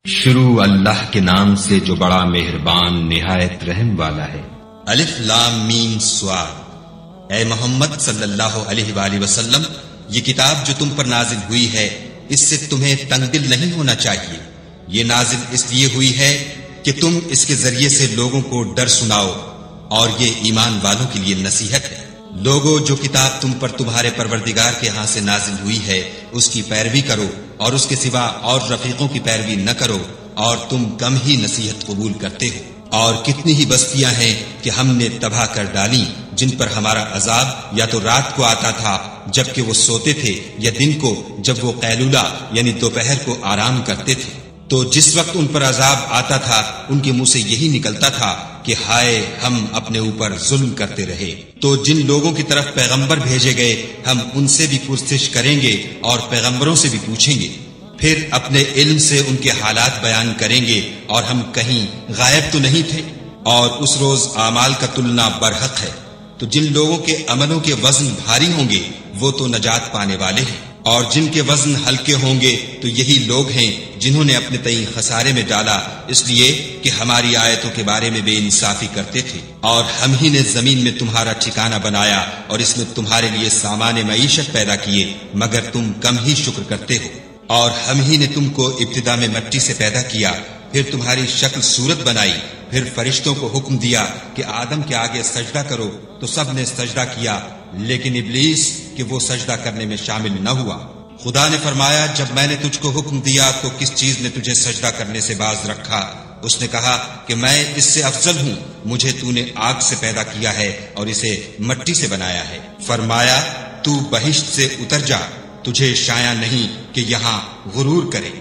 شروع اللہ کے نام سے جو بڑا مہربان نہایت رحم والا ہے۔ الف لام میم صاد۔ اے محمد صلی اللہ علیہ وآلہ وسلم، یہ کتاب جو تم پر نازل ہوئی ہے اس سے تمہیں تنگ دل نہیں ہونا چاہیے۔ یہ نازل اس لیے ہوئی ہے کہ تم اس کے ذریعے سے لوگوں کو ڈر سناؤ، اور یہ ایمان والوں کے لیے نصیحت ہے۔ لوگوں، جو کتاب تم پر تمہارے پروردگار کے ہاں سے نازل ہوئی ہے اس کی پیروی کرو، اور اس کے سوا اور رفیقوں کی پیروی نہ کرو، اور تم کم ہی نصیحت قبول کرتے ہو۔ اور کتنی ہی بستیاں ہیں کہ ہم نے تباہ کر ڈالی جن پر ہمارا عذاب یا تو رات کو آتا تھا جبکہ وہ سوتے تھے، یا دن کو جب وہ قیلولہ یعنی دوپہر کو آرام کرتے تھے۔ تو جس وقت ان پر عذاب آتا تھا ان کے منہ سے یہی نکلتا تھا کہ ہائے، ہم اپنے اوپر ظلم کرتے رہے۔ تو جن لوگوں کی طرف پیغمبر بھیجے گئے ہم ان سے بھی پرسش کریں گے اور پیغمبروں سے بھی پوچھیں گے، پھر اپنے علم سے ان کے حالات بیان کریں گے، اور ہم کہیں غائب تو نہیں تھے۔ اور اس روز اعمال کا تلنا برحق ہے، تو جن لوگوں کے عملوں کے وزن بھاری ہوں گے وہ تو نجات پانے والے ہیں، اور جن کے وزن ہلکے ہوں گے تو یہی لوگ ہیں جنہوں نے اپنے تئیں خسارے میں ڈالا، اس لیے کہ ہماری آیتوں کے بارے میں بے انصافی کرتے تھے۔ اور ہم ہی نے زمین میں تمہارا ٹھکانہ بنایا اور اس میں تمہارے لیے سامان معیشت پیدا کیے، مگر تم کم ہی شکر کرتے ہو۔ اور ہم ہی نے تم کو ابتدا میں مٹی سے پیدا کیا، پھر تمہاری شکل صورت بنائی، پھر فرشتوں کو حکم دیا کہ آدم کے آگے سجدہ کرو، تو سب نے سجدہ کیا، لیکن ابلیس کہ وہ سجدہ کرنے میں شامل نہ ہوا۔ خدا نے فرمایا، جب میں نے تجھ کو حکم دیا تو کس چیز نے تجھے سجدہ کرنے سے باز رکھا؟ اس نے کہا کہ میں اس سے افضل ہوں، مجھے تو نے آگ سے پیدا کیا ہے اور اسے مٹی سے بنایا ہے۔ فرمایا، تو بہشت سے اتر جا، تجھے شایع نہیں کہ یہاں غرور کرے،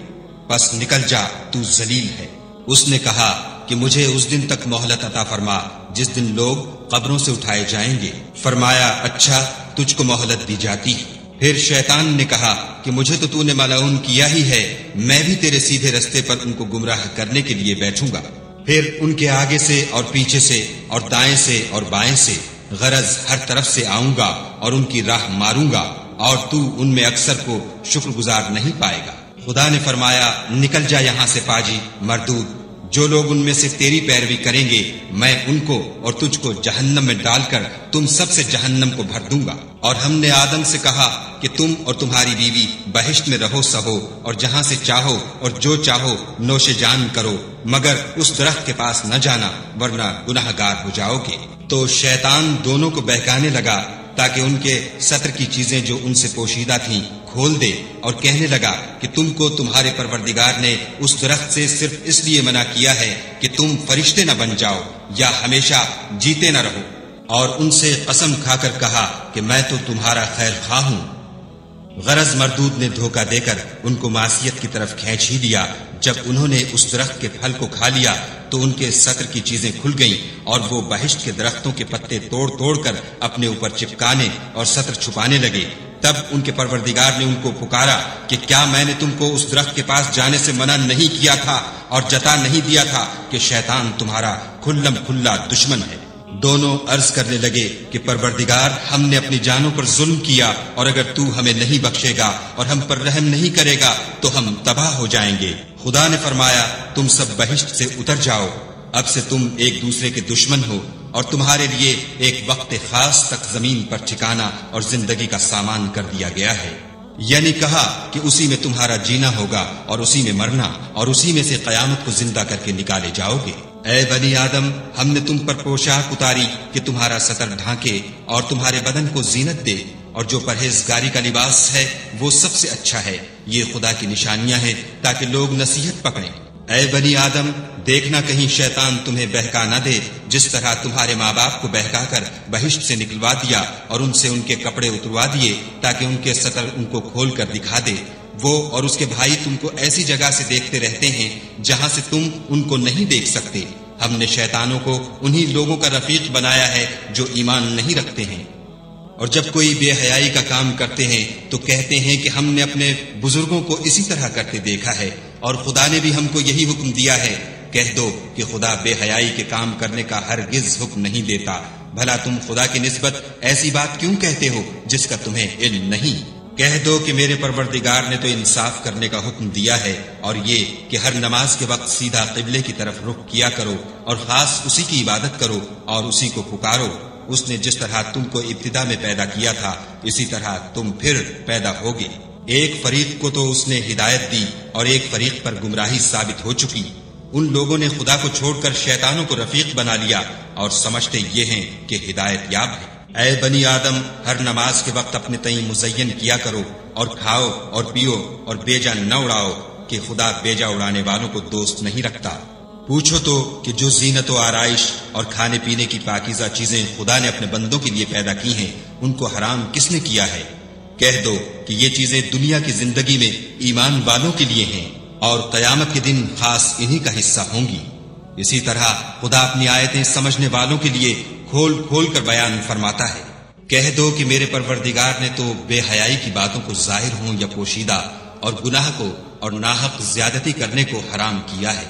پس نکل جا، تو ذلیل ہے۔ اس نے کہا کہ مجھے اس دن تک مہلت عطا فرما جس دن لوگ قبروں سے اٹھائے جائیں گے۔ فرمایا، اچھا، تجھ کو مہلت دی جاتی ہے۔ پھر شیطان نے کہا کہ مجھے تو نے ملعون کیا ہی ہے، میں بھی تیرے سیدھے رستے پر ان کو گمراہ کرنے کے لیے بیٹھوں گا۔ پھر ان کے آگے سے اور پیچھے سے اور دائیں سے اور بائیں سے، غرض ہر طرف سے آؤں گا اور ان کی راہ ماروں گا، اور تو ان میں اکثر کو شکر گزار نہیں پائے گا۔ خدا نے فرمایا، نکل جا یہاں سے پاجی مردود، جو لوگ ان میں سے تیری پیروی کریں گے میں ان کو اور تجھ کو جہنم میں ڈال کر تم سب سے جہنم کو بھر دوں گا۔ اور ہم نے آدم سے کہا کہ تم اور تمہاری بیوی بہشت میں رہو سہو، اور جہاں سے چاہو اور جو چاہو نوش جان کرو، مگر اس درخت کے پاس نہ جانا ورنہ گناہ گار ہو جاؤ گے۔ تو شیطان دونوں کو بہکانے لگا تاکہ ان کے ستر کی چیزیں جو ان سے پوشیدہ تھیں کھول دے، اور کہنے لگا کہ تم کو تمہارے پروردگار نے اس درخت سے صرف اس لیے منع کیا ہے کہ تم فرشتے نہ بن جاؤ یا ہمیشہ جیتے نہ رہو۔ اور ان سے قسم کھا کر کہا کہ میں تو تمہارا خیر خواہ ہوں۔ غرض مردود نے دھوکہ دے کر ان کو معصیت کی طرف کھینچ ہی دیا۔ جب انہوں نے اس درخت کے پھل کو کھا لیا تو ان کے ستر کی چیزیں کھل گئیں، اور وہ بہشت کے درختوں کے پتے توڑ توڑ کر اپنے اوپر چپکانے اور ستر چھپانے لگے۔ تب ان کے پروردگار نے ان کو پکارا کہ کیا میں نے تم کو اس درخت کے پاس جانے سے منع نہیں کیا تھا اور جتا نہیں دیا تھا کہ شیطان تمہارا کھلم کھلا دشمن ہے؟ دونوں عرض کرنے لگے کہ پروردگار، ہم نے اپنی جانوں پر ظلم کیا، اور اگر تو ہمیں نہیں بخشے گا اور ہم پر رحم نہیں کرے گا تو ہم تباہ ہو جائیں گے۔ خدا نے فرمایا، تم سب بہشت سے اتر جاؤ، اب سے تم ایک دوسرے کے دشمن ہو، اور تمہارے لیے ایک وقت خاص تک زمین پر ٹھکانہ اور زندگی کا سامان کر دیا گیا ہے۔ یعنی کہا کہ اسی میں تمہارا جینا ہوگا اور اسی میں مرنا، اور اسی میں سے قیامت کو زندہ کر کے نکالے جاؤ گے۔ اے بنی آدم، ہم نے تم پر پوشاک اتاری کہ تمہارا ستر ڈھانکے اور تمہارے بدن کو زینت دے، اور جو پرہیزگاری کا لباس ہے وہ سب سے اچھا ہے۔ یہ خدا کی نشانیاں ہیں تاکہ لوگ نصیحت پکڑیں۔ اے بنی آدم، دیکھنا کہیں شیطان تمہیں بہکا نہ دے، جس طرح تمہارے ماں باپ کو بہکا کر بہشت سے نکلوا دیا اور ان سے ان کے کپڑے اتروا دیے تاکہ ان کے ستر ان کو کھول کر دکھا دے۔ وہ اور اس کے بھائی تم کو ایسی جگہ سے دیکھتے رہتے ہیں جہاں سے تم ان کو نہیں دیکھ سکتے۔ ہم نے شیطانوں کو انہی لوگوں کا رفیق بنایا ہے جو ایمان نہیں رکھتے ہیں، اور جب کوئی بے حیائی کا کام کرتے ہیں تو کہتے ہیں کہ ہم نے اپنے بزرگوں کو اسی طرح کرتے دیکھا ہے، اور خدا نے بھی ہم کو یہی حکم دیا ہے۔ کہہ دو کہ خدا بے حیائی کے کام کرنے کا ہرگز حکم نہیں دیتا، بھلا تم خدا کی نسبت ایسی بات کیوں کہتے ہو جس کا تمہیں علم نہیں؟ کہہ دو کہ میرے پروردگار نے تو انصاف کرنے کا حکم دیا ہے، اور یہ کہ ہر نماز کے وقت سیدھا قبلے کی طرف رخ کیا کرو اور خاص اسی کی عبادت کرو اور اسی کو پکارو۔ اس نے جس طرح تم کو ابتدا میں پیدا کیا تھا اسی طرح تم پھر پیدا ہوگے۔ ایک فریق کو تو اس نے ہدایت دی اور ایک فریق پر گمراہی ثابت ہو چکی۔ ان لوگوں نے خدا کو چھوڑ کر شیطانوں کو رفیق بنا لیا اور سمجھتے یہ ہیں کہ ہدایت یاب ہے۔ اے بنی آدم، ہر نماز کے وقت اپنے تئیں مزین کیا کرو اور کھاؤ اور پیو اور بیجا نہ اڑاؤ کہ خدا بیجا اڑانے والوں کو دوست نہیں رکھتا۔ پوچھو تو کہ جو زینت و آرائش اور کھانے پینے کی پاکیزہ چیزیں خدا نے اپنے بندوں کے لیے پیدا کی ہیں ان کو حرام کس نے کیا ہے؟ کہہ دو کہ یہ چیزیں دنیا کی زندگی میں ایمان والوں کے لیے ہیں اور قیامت کے دن خاص انہی کا حصہ ہوں گی۔ اسی طرح خدا اپنی آیتیں سمجھنے والوں کے لیے کھول کھول کر بیان فرماتا ہے۔ کہہ دو کہ میرے پروردگار نے تو بے حیائی کی باتوں کو ظاہر ہوں یا پوشیدہ اور گناہ کو اور ناحق زیادتی کرنے کو حرام کیا ہے،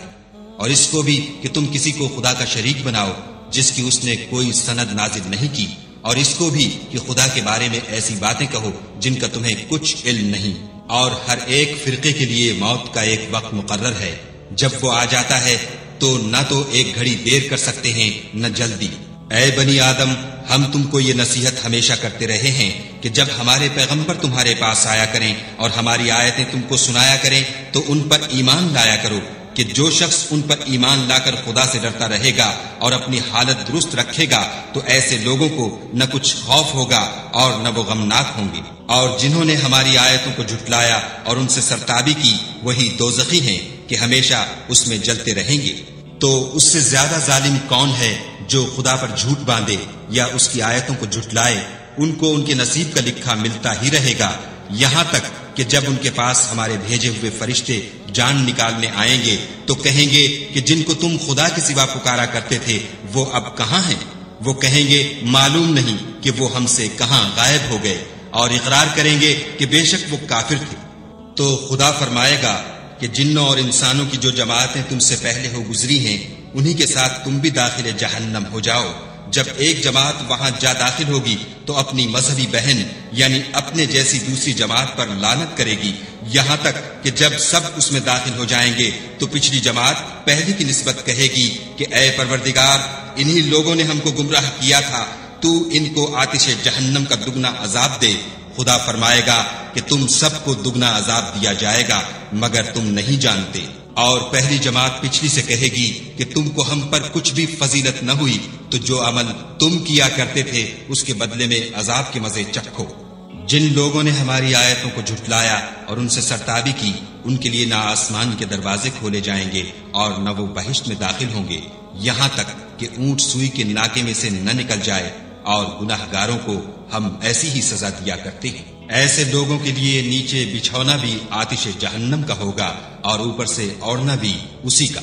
اور اس کو بھی کہ تم کسی کو خدا کا شریک بناؤ جس کی اس نے کوئی سند نازل نہیں کی، اور اس کو بھی کہ خدا کے بارے میں ایسی باتیں کہو جن کا تمہیں کچھ علم نہیں۔ اور ہر ایک فرقے کے لیے موت کا ایک وقت مقرر ہے، جب وہ آ جاتا ہے تو نہ تو ایک گھڑی دیر کر سکتے ہیں نہ جلدی۔ اے بنی آدم، ہم تم کو یہ نصیحت ہمیشہ کرتے رہے ہیں کہ جب ہمارے پیغمبر تمہارے پاس آیا کریں اور ہماری آیتیں تم کو سنایا کریں تو ان پر ایمان لایا کرو، کہ جو شخص ان پر ایمان لا کر خدا سے ڈرتا رہے گا اور اپنی حالت درست رکھے گا تو ایسے لوگوں کو نہ کچھ خوف ہوگا اور نہ وہ غمناک ہوں گے۔ اور جنہوں نے ہماری آیتوں کو جھٹلایا اور ان سے سرتابی کی وہی دوزخی ہیں کہ ہمیشہ اس میں جلتے رہیں گے۔ تو اس سے زیادہ ظالم کون ہے جو خدا پر جھوٹ باندھے یا اس کی آیتوں کو جھٹلائے؟ ان کو ان کے نصیب کا لکھا ملتا ہی رہے گا، یہاں تک کہ جب ان کے پاس ہمارے بھیجے ہوئے فرشتے جان نکالنے آئیں گے تو کہیں گے کہ جن کو تم خدا کے سوا پکارا کرتے تھے وہ اب کہاں ہیں؟ وہ کہیں گے معلوم نہیں کہ وہ ہم سے کہاں غائب ہو گئے، اور اقرار کریں گے کہ بے شک وہ کافر تھے۔ تو خدا فرمائے گا کہ جنوں اور انسانوں کی جو جماعتیں تم سے پہلے ہو گزری ہیں انہی کے ساتھ تم بھی داخل جہنم ہو جاؤ۔ جب ایک جماعت وہاں جا داخل ہوگی تو اپنی مذہبی بہن یعنی اپنے جیسی دوسری جماعت پر لعنت کرے گی، یہاں تک کہ جب سب اس میں داخل ہو جائیں گے تو پچھلی جماعت پہلی کی نسبت کہے گی کہ اے پروردگار، انہی لوگوں نے ہم کو گمراہ کیا تھا، تو ان کو آتش جہنم کا دگنا عذاب دے۔ خدا فرمائے گا کہ تم سب کو دگنا عذاب دیا جائے گا مگر تم نہیں جانتے۔ اور پہلی جماعت پچھلی سے کہے گی کہ تم کو ہم پر کچھ بھی فضیلت نہ ہوئی، تو جو عمل تم کیا کرتے تھے اس کے بدلے میں عذاب کے مزے چکھو۔ جن لوگوں نے ہماری آیتوں کو جھٹلایا اور ان سے سرتابی کی ان کے لیے نہ آسمان کے دروازے کھولے جائیں گے اور نہ وہ بہشت میں داخل ہوں گے، یہاں تک کہ اونٹ سوئی کے ناکے میں سے نہ نکل جائے، اور گناہ گاروں کو ہم ایسی ہی سزا دیا کرتے ہیں۔ ایسے لوگوں کے لیے نیچے بچھونا بھی آتش جہنم کا ہوگا اور اوپر سے اوڑھنا بھی اسی کا،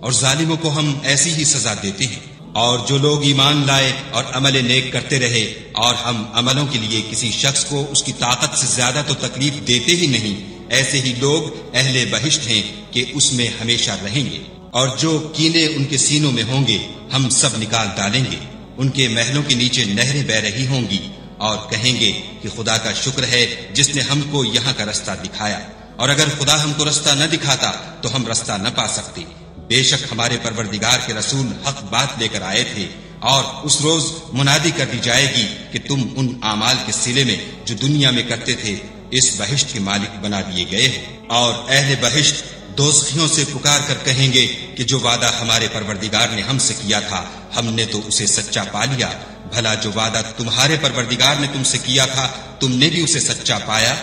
اور ظالموں کو ہم ایسی ہی سزا دیتے ہیں۔ اور جو لوگ ایمان لائے اور عمل نیک کرتے رہے اور ہم عملوں کے لیے کسی شخص کو اس کی طاقت سے زیادہ تو تکلیف دیتے ہی نہیں، ایسے ہی لوگ اہل بہشت ہیں کہ اس میں ہمیشہ رہیں گے۔ اور جو کینے ان کے سینوں میں ہوں گے ہم سب نکال ڈالیں گے، ان کے محلوں کے نیچے نہریں بہ رہی ہوں گی، اور کہیں گے کہ خدا کا شکر ہے جس نے ہم کو یہاں کا رستہ دکھایا، اور اگر خدا ہم کو رستہ نہ دکھاتا تو ہم رستہ نہ پا سکتے۔ بے شک ہمارے پروردگار کے رسول حق بات لے کر آئے تھے، اور اس روز منادی کر دی جائے گی کہ تم ان اعمال کے صلے میں جو دنیا میں کرتے تھے اس بہشت کے مالک بنا دیے گئے ہو۔ اور اہل بہشت دوزخیوں سے پکار کر کہیں گے کہ جو وعدہ ہمارے پروردگار نے ہم سے کیا تھا ہم نے تو اسے سچا پا لیا، بھلا جو وعدہ تمہارے پروردگار نے تم سے کیا تھا تم نے بھی اسے سچا پایا؟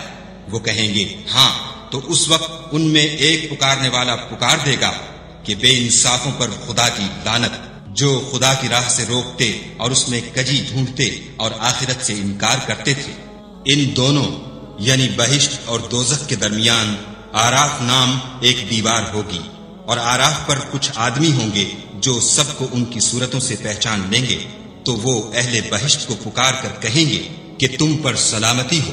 وہ کہیں گے ہاں، تو اس وقت ان میں ایک پکارنے والا پکار دے گا کہ بے انصافوں پر خدا کی لعنت، جو خدا کی راہ سے روکتے اور اس میں کجی ڈھونڈتے اور آخرت سے انکار کرتے تھے۔ ان دونوں یعنی بہشت اور دوزخ کے درمیان آراف نام ایک دیوار ہوگی، اور آراف پر کچھ آدمی ہوں گے جو سب کو ان کی صورتوں سے پہچان لیں گے، تو وہ اہل بہشت کو پکار کر کہیں گے کہ تم پر سلامتی ہو۔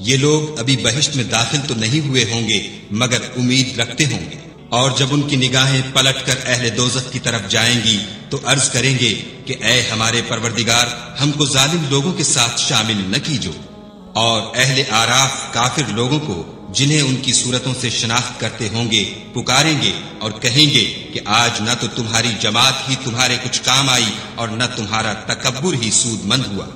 یہ لوگ ابھی بہشت میں داخل تو نہیں ہوئے ہوں گے مگر امید رکھتے ہوں گے، اور جب ان کی نگاہیں پلٹ کر اہل دوزخ کی طرف جائیں گی تو عرض کریں گے کہ اے ہمارے پروردگار، ہم کو ظالم لوگوں کے ساتھ شامل نہ کیجو۔ اور اہل آراف کافر لوگوں کو جنہیں ان کی صورتوں سے شناخت کرتے ہوں گے پکاریں گے اور کہیں گے کہ آج نہ تو تمہاری جماعت ہی تمہارے کچھ کام آئی اور نہ تمہارا تکبر ہی سود مند ہوا۔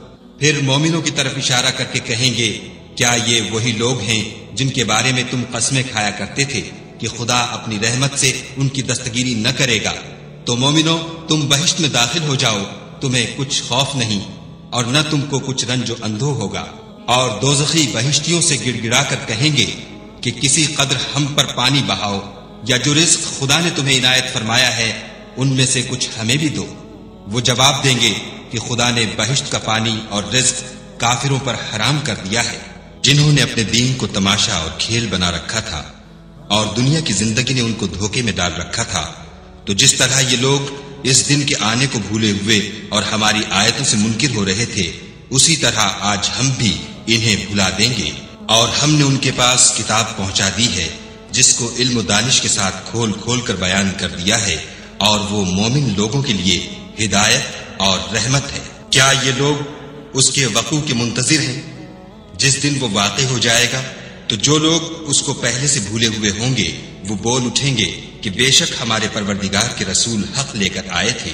پھر مومنوں کی طرف اشارہ کر کے کہیں گے کیا یہ وہی لوگ ہیں جن کے بارے میں تم قسمیں کھایا کرتے تھے کہ خدا اپنی رحمت سے ان کی دستگیری نہ کرے گا؟ تو مومنوں تم بہشت میں داخل ہو جاؤ، تمہیں کچھ خوف نہیں اور نہ تم کو کچھ رنج و اندھو ہوگا۔ اور دوزخی بہشتیوں سے گڑ گڑا کر کہیں گے کہ کسی قدر ہم پر پانی بہاؤ، یا جو رزق خدا نے تمہیں عنایت فرمایا ہے ان میں سے کچھ ہمیں بھی دو۔ وہ جواب دیں گے کہ خدا نے بہشت کا پانی اور رزق کافروں پر حرام کر دیا ہے، جنہوں نے اپنے دین کو تماشا اور کھیل بنا رکھا تھا اور دنیا کی زندگی نے ان کو دھوکے میں ڈال رکھا تھا۔ تو جس طرح یہ لوگ اس دن کے آنے کو بھولے ہوئے اور ہماری آیتوں سے منکر ہو رہے تھے، اسی طرح آج ہم بھی انہیں بھلا دیں گے۔ اور ہم نے ان کے پاس کتاب پہنچا دی ہے جس کو علم و دانش کے ساتھ کھول کھول کر بیان کر دیا ہے، اور وہ مومن لوگوں کے لیے ہدایت اور رحمت ہے۔ کیا یہ لوگ اس کے وقوع کے منتظر ہیں؟ جس دن وہ واقع ہو جائے گا تو جو لوگ اس کو پہلے سے بھولے ہوئے ہوں گے وہ بول اٹھیں گے کہ بے شک ہمارے پروردگار کے رسول حق لے کر آئے تھے۔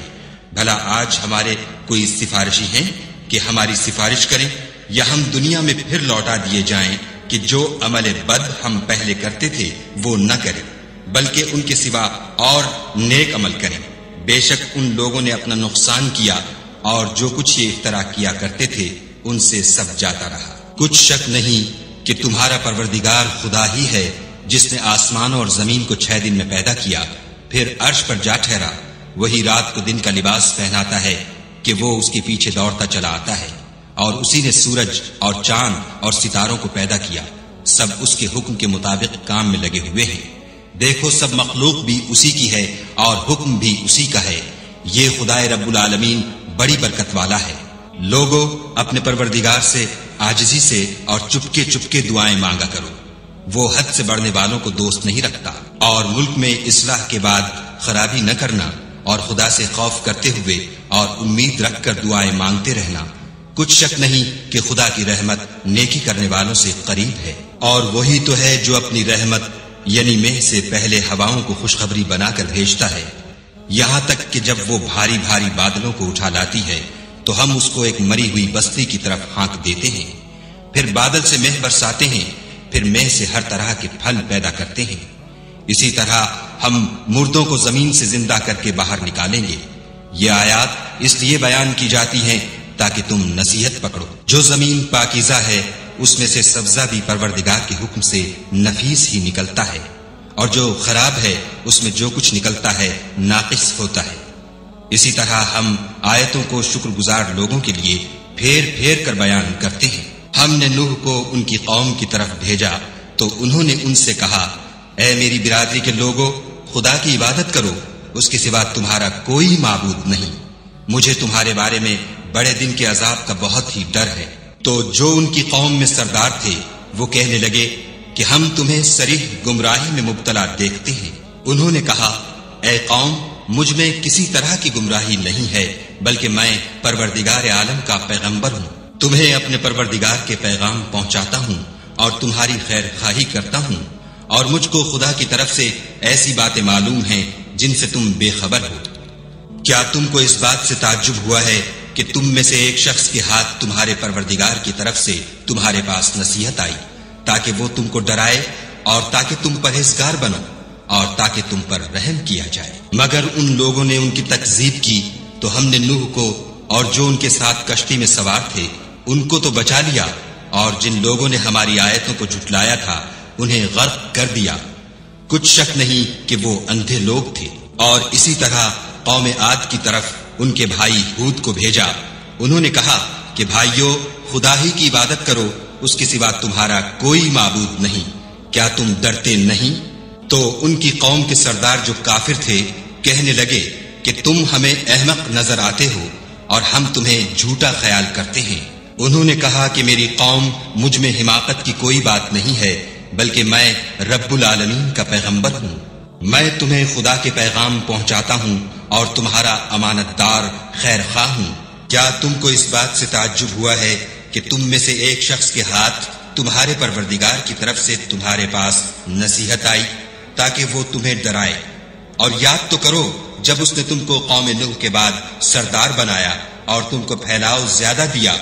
بھلا آج ہمارے کوئی سفارشی ہیں کہ ہماری سفارش کریں، یا ہم دنیا میں پھر لوٹا دیے جائیں کہ جو عمل بد ہم پہلے کرتے تھے وہ نہ کریں، بلکہ ان کے سوا اور نیک عمل کریں۔ بے شک ان لوگوں نے اپنا نقصان کیا اور جو کچھ یہ افترا کیا کرتے تھے ان سے سب جاتا رہا۔ کچھ شک نہیں کہ تمہارا پروردگار خدا ہی ہے جس نے آسمانوں اور زمین کو 6 دن میں پیدا کیا، پھر عرش پر جا ٹھہرا۔ وہی رات کو دن کا لباس پہناتا ہے کہ وہ اس کے پیچھے دوڑتا چلا آتا ہے، اور اسی نے سورج اور چاند اور ستاروں کو پیدا کیا، سب اس کے حکم کے مطابق کام میں لگے ہوئے ہیں۔ دیکھو سب مخلوق بھی اسی کی ہے اور حکم بھی اسی کا ہے۔ یہ خدائے رب العالمین بڑی برکت والا ہے۔ لوگو اپنے پروردگار سے عاجزی سے اور چپکے چپکے دعائیں مانگا کرو، وہ حد سے بڑھنے والوں کو دوست نہیں رکھتا۔ اور ملک میں اصلاح کے بعد خرابی نہ کرنا، اور خدا سے خوف کرتے ہوئے اور امید رکھ کر دعائیں مانگتے رہنا۔ کچھ شک نہیں کہ خدا کی رحمت نیکی کرنے والوں سے قریب ہے، اور وہی تو ہے جو اپنی رحمت یعنی مہ سے پہلے ہواؤں کو خوشخبری بنا کر بھیجتا ہے، یہاں تک کہ جب وہ بھاری بھاری بادلوں کو اٹھا لاتی ہے تو ہم اس کو ایک مری ہوئی بستی کی طرف ہانک دیتے ہیں، پھر بادل سے مہ برساتے ہیں، پھر مہ سے ہر طرح کے پھل پیدا کرتے ہیں۔ اسی طرح ہم مردوں کو زمین سے زندہ کر کے باہر نکالیں گے۔ یہ آیات اس لیے بیان کی جاتی ہیں تاکہ تم نصیحت پکڑو۔ جو زمین پاکیزہ ہے اس میں سے سبزہ بھی پروردگار کے حکم سے نفیس ہی نکلتا ہے، اور جو خراب ہے اس میں جو کچھ نکلتا ہے ناقص ہوتا ہے۔ اسی طرح ہم آیتوں کو شکر گزار لوگوں کے لیے پھیر پھیر کر بیان کرتے ہیں۔ ہم نے نوح کو ان کی قوم کی طرف بھیجا تو انہوں نے ان سے کہا، اے میری برادری کے لوگوں، خدا کی عبادت کرو، اس کے سوا تمہارا کوئی معبود نہیں۔ مجھے تمہارے بارے میں بڑے دن کے عذاب کا بہت ہی ڈر ہے۔ تو جو ان کی قوم میں سردار تھے وہ کہنے لگے کہ ہم تمہیں صریح گمراہی میں مبتلا دیکھتے ہیں۔ انہوں نے کہا، اے قوم، مجھ میں کسی طرح کی گمراہی نہیں ہے، بلکہ میں پروردگار عالم کا پیغمبر ہوں۔ تمہیں اپنے پروردگار کے پیغام پہنچاتا ہوں اور تمہاری خیر خواہی کرتا ہوں، اور مجھ کو خدا کی طرف سے ایسی باتیں معلوم ہیں جن سے تم بے خبر ہو۔ کیا تم کو اس بات سے تعجب ہوا ہے کہ تم میں سے ایک شخص کے ہاتھ تمہارے پروردگار کی طرف سے تمہارے پاس نصیحت آئی تاکہ وہ تم کو ڈرائے اور تاکہ تم پرہیزگار بنو اور تاکہ تم پر رحم کیا جائے؟ مگر ان لوگوں نے ان کی تکذیب کی تو ہم نے نوح کو اور جو ان کے ساتھ کشتی میں سوار تھے ان کو تو بچا لیا، اور جن لوگوں نے ہماری آیتوں کو جھٹلایا تھا انہیں غرق کر دیا۔ کچھ شک نہیں کہ وہ اندھے لوگ تھے۔ اور اسی طرح قوم عاد کی طرف ان کے بھائی ہود کو بھیجا۔ انہوں نے کہا کہ بھائیو، خدا ہی کی عبادت کرو، اس کے سوا تمہارا کوئی معبود نہیں، کیا تم ڈرتے نہیں؟ تو ان کی قوم کے سردار جو کافر تھے کہنے لگے کہ تم ہمیں احمق نظر آتے ہو اور ہم تمہیں جھوٹا خیال کرتے ہیں۔ انہوں نے کہا کہ میری قوم مجھ میں حماقت کی کوئی بات نہیں ہے، بلکہ میں رب العالمین کا پیغمبر ہوں۔ میں تمہیں خدا کے پیغام پہنچاتا ہوں اور تمہارا امانت دار خیر خواہ ہوں۔ کیا تم کو اس بات سے تعجب ہوا ہے کہ تم میں سے ایک شخص کے ہاتھ تمہارے پروردگار کی طرف سے تمہارے پاس نصیحت آئی تاکہ وہ تمہیں ڈرائے، اور یاد تو کرو جب اس نے تم کو قوم نوح کے بعد سردار بنایا اور تم کو پھیلاؤ زیادہ دیا،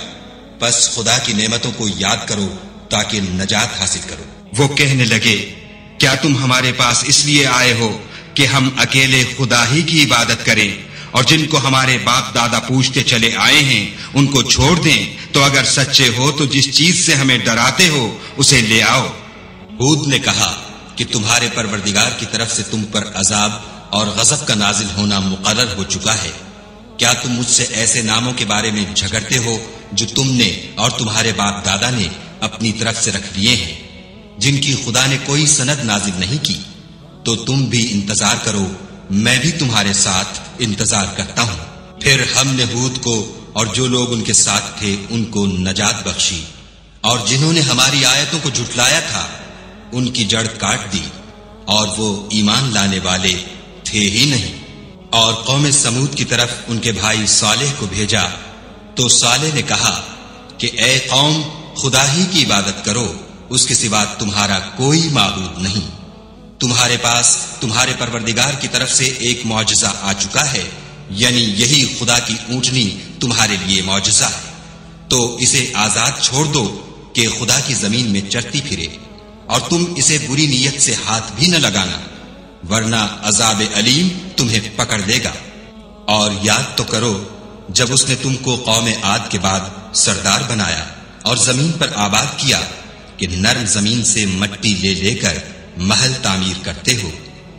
بس خدا کی نعمتوں کو یاد کرو تاکہ نجات حاصل کرو۔ وہ کہنے لگے کیا تم ہمارے پاس اس لیے آئے ہو کہ ہم اکیلے خدا ہی کی عبادت کریں اور جن کو ہمارے باپ دادا پوچھتے چلے آئے ہیں ان کو چھوڑ دیں؟ تو اگر سچے ہو تو جس چیز سے ہمیں ڈراتے ہو اسے لے آؤ۔ ہود نے کہا کہ تمہارے پروردگار کی طرف سے تم پر عذاب اور غضب کا نازل ہونا مقرر ہو چکا ہے۔ کیا تم مجھ سے ایسے ناموں کے بارے میں جھگڑتے ہو جو تم نے اور تمہارے باپ دادا نے اپنی طرف سے رکھ لیے ہیں، جن کی خدا نے کوئی سند نازل نہیں کی؟ تو تم بھی انتظار کرو، میں بھی تمہارے ساتھ انتظار کرتا ہوں۔ پھر ہم نے ہود کو اور جو لوگ ان کے ساتھ تھے ان کو نجات بخشی، اور جنہوں نے ہماری آیتوں کو جھٹلایا تھا ان کی جڑ کاٹ دی، اور وہ ایمان لانے والے تھے ہی نہیں۔ اور قوم سمود کی طرف ان کے بھائی صالح کو بھیجا تو صالح نے کہا کہ اے قوم، خدا ہی کی عبادت کرو، اس کے سوا تمہارا کوئی معبود نہیں۔ تمہارے پاس تمہارے پروردگار کی طرف سے ایک معجزہ آ چکا ہے، یعنی یہی خدا کی اونٹنی تمہارے لیے معجزہ ہے، تو اسے آزاد چھوڑ دو کہ خدا کی زمین میں چرتی پھرے، اور تم اسے بری نیت سے ہاتھ بھی نہ لگانا، ورنہ عذاب علیم تمہیں پکڑ لے گا۔ اور یاد تو کرو جب اس نے تم کو قوم عاد کے بعد سردار بنایا اور زمین پر آباد کیا کہ نرم زمین سے مٹی لے لے کر محل تعمیر کرتے ہو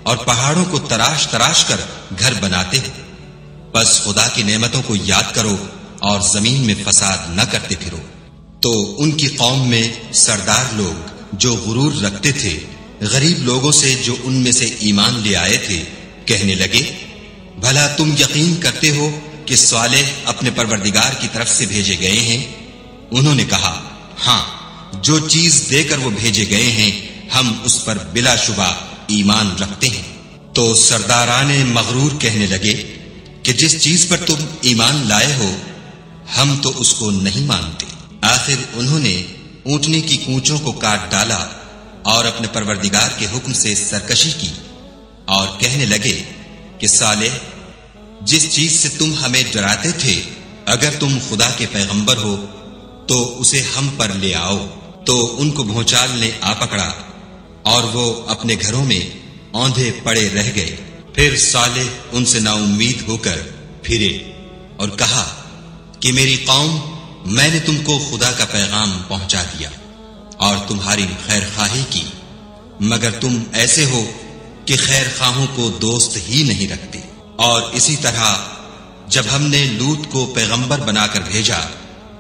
اور پہاڑوں کو تراش تراش کر گھر بناتے ہو، بس خدا کی نعمتوں کو یاد کرو اور زمین میں فساد نہ کرتے پھرو۔ تو ان کی قوم میں سردار لوگ جو غرور رکھتے تھے غریب لوگوں سے جو ان میں سے ایمان لے آئے تھے کہنے لگے بھلا تم یقین کرتے ہو کہ صالح اپنے پروردگار کی طرف سے بھیجے گئے ہیں؟ انہوں نے کہا ہاں، جو چیز دے کر وہ بھیجے گئے ہیں ہم اس پر بلا شبہ ایمان رکھتے ہیں۔ تو سرداران مغرور کہنے لگے کہ جس چیز پر تم ایمان لائے ہو ہم تو اس کو نہیں مانتے۔ آخر انہوں نے اونٹنی کی کونچوں کو کاٹ ڈالا اور اپنے پروردگار کے حکم سے سرکشی کی، اور کہنے لگے کہ صالح، جس چیز سے تم ہمیں ڈراتے تھے اگر تم خدا کے پیغمبر ہو تو اسے ہم پر لے آؤ۔ تو ان کو بھونچال نے آ پکڑا اور وہ اپنے گھروں میں اوندھے پڑے رہ گئے۔ پھر صالح ان سے نا امید ہو کر پھرے اور کہا کہ میری قوم، میں نے تم کو خدا کا پیغام پہنچا دیا اور تمہاری خیر خواہی کی، مگر تم ایسے ہو کہ خیر خواہوں کو دوست ہی نہیں رکھتے۔ اور اسی طرح جب ہم نے لوط کو پیغمبر بنا کر بھیجا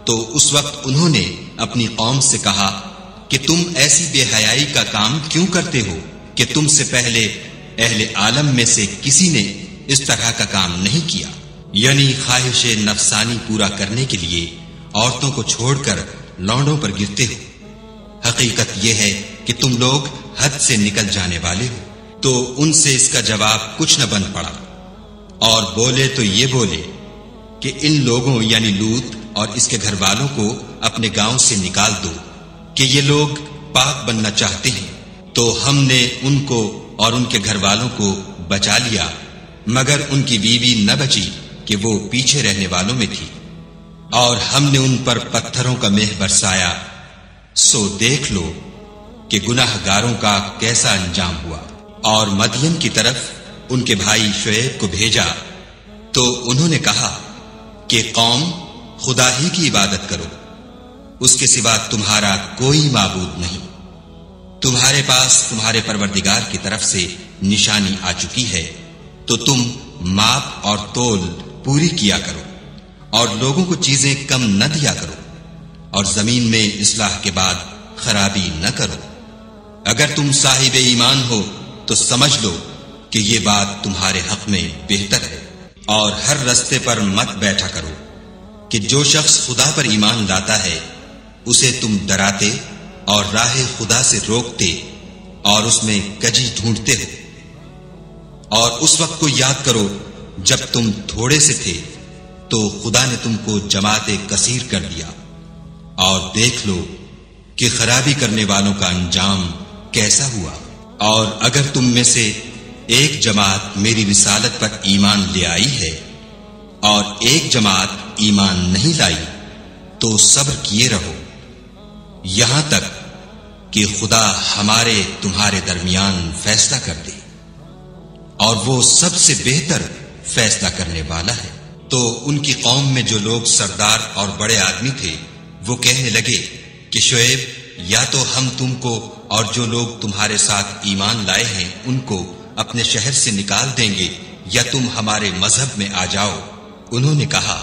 تو اس وقت انہوں نے اپنی قوم سے کہا کہ تم ایسی بے حیائی کا کام کیوں کرتے ہو کہ تم سے پہلے اہل عالم میں سے کسی نے اس طرح کا کام نہیں کیا، یعنی خواہش نفسانی پورا کرنے کے لیے عورتوں کو چھوڑ کر لونڈوں پر گرتے ہو۔ حقیقت یہ ہے کہ تم لوگ حد سے نکل جانے والے ہو۔ تو ان سے اس کا جواب کچھ نہ بن پڑا، اور بولے تو یہ بولے کہ ان لوگوں یعنی لوط اور اس کے گھر والوں کو اپنے گاؤں سے نکال دو کہ یہ لوگ پاک بننا چاہتے ہیں۔ تو ہم نے ان کو اور ان کے گھر والوں کو بچا لیا، مگر ان کی بیوی نہ بچی کہ وہ پیچھے رہنے والوں میں تھی، اور ہم نے ان پر پتھروں کا مہ برسایا۔ سو دیکھ لو کہ گناہ گاروں کا کیسا انجام ہوا۔ اور مدین کی طرف ان کے بھائی شعیب کو بھیجا تو انہوں نے کہا کہ قوم، خدا ہی کی عبادت کرو، اس کے سوا تمہارا کوئی معبود نہیں۔ تمہارے پاس تمہارے پروردگار کی طرف سے نشانی آ چکی ہے، تو تم ماپ اور تول پوری کیا کرو اور لوگوں کو چیزیں کم نہ دیا کرو، اور زمین میں اصلاح کے بعد خرابی نہ کرو۔ اگر تم صاحب ایمان ہو تو سمجھ لو کہ یہ بات تمہارے حق میں بہتر ہے، اور ہر رستے پر مت بیٹھا کرو کہ جو شخص خدا پر ایمان لاتا ہے اسے تم ڈراتے اور راہ خدا سے روکتے اور اس میں کجی ڈھونڈتے ہو۔ اور اس وقت کو یاد کرو جب تم تھوڑے سے تھے تو خدا نے تم کو جماعت کثیر کر دیا، اور دیکھ لو کہ خرابی کرنے والوں کا انجام کیسا ہوا۔ اور اگر تم میں سے ایک جماعت میری رسالت پر ایمان لے آئی ہے اور ایک جماعت ایمان نہیں لائی تو صبر کیے رہو یہاں تک کہ خدا ہمارے تمہارے درمیان فیصلہ کر دے، اور وہ سب سے بہتر فیصلہ کرنے والا ہے۔ تو ان کی قوم میں جو لوگ سردار اور بڑے آدمی تھے وہ کہنے لگے کہ شعیب، یا تو ہم تم کو اور جو لوگ تمہارے ساتھ ایمان لائے ہیں ان کو اپنے شہر سے نکال دیں گے، یا تم ہمارے مذہب میں آ جاؤ۔ انہوں نے کہا،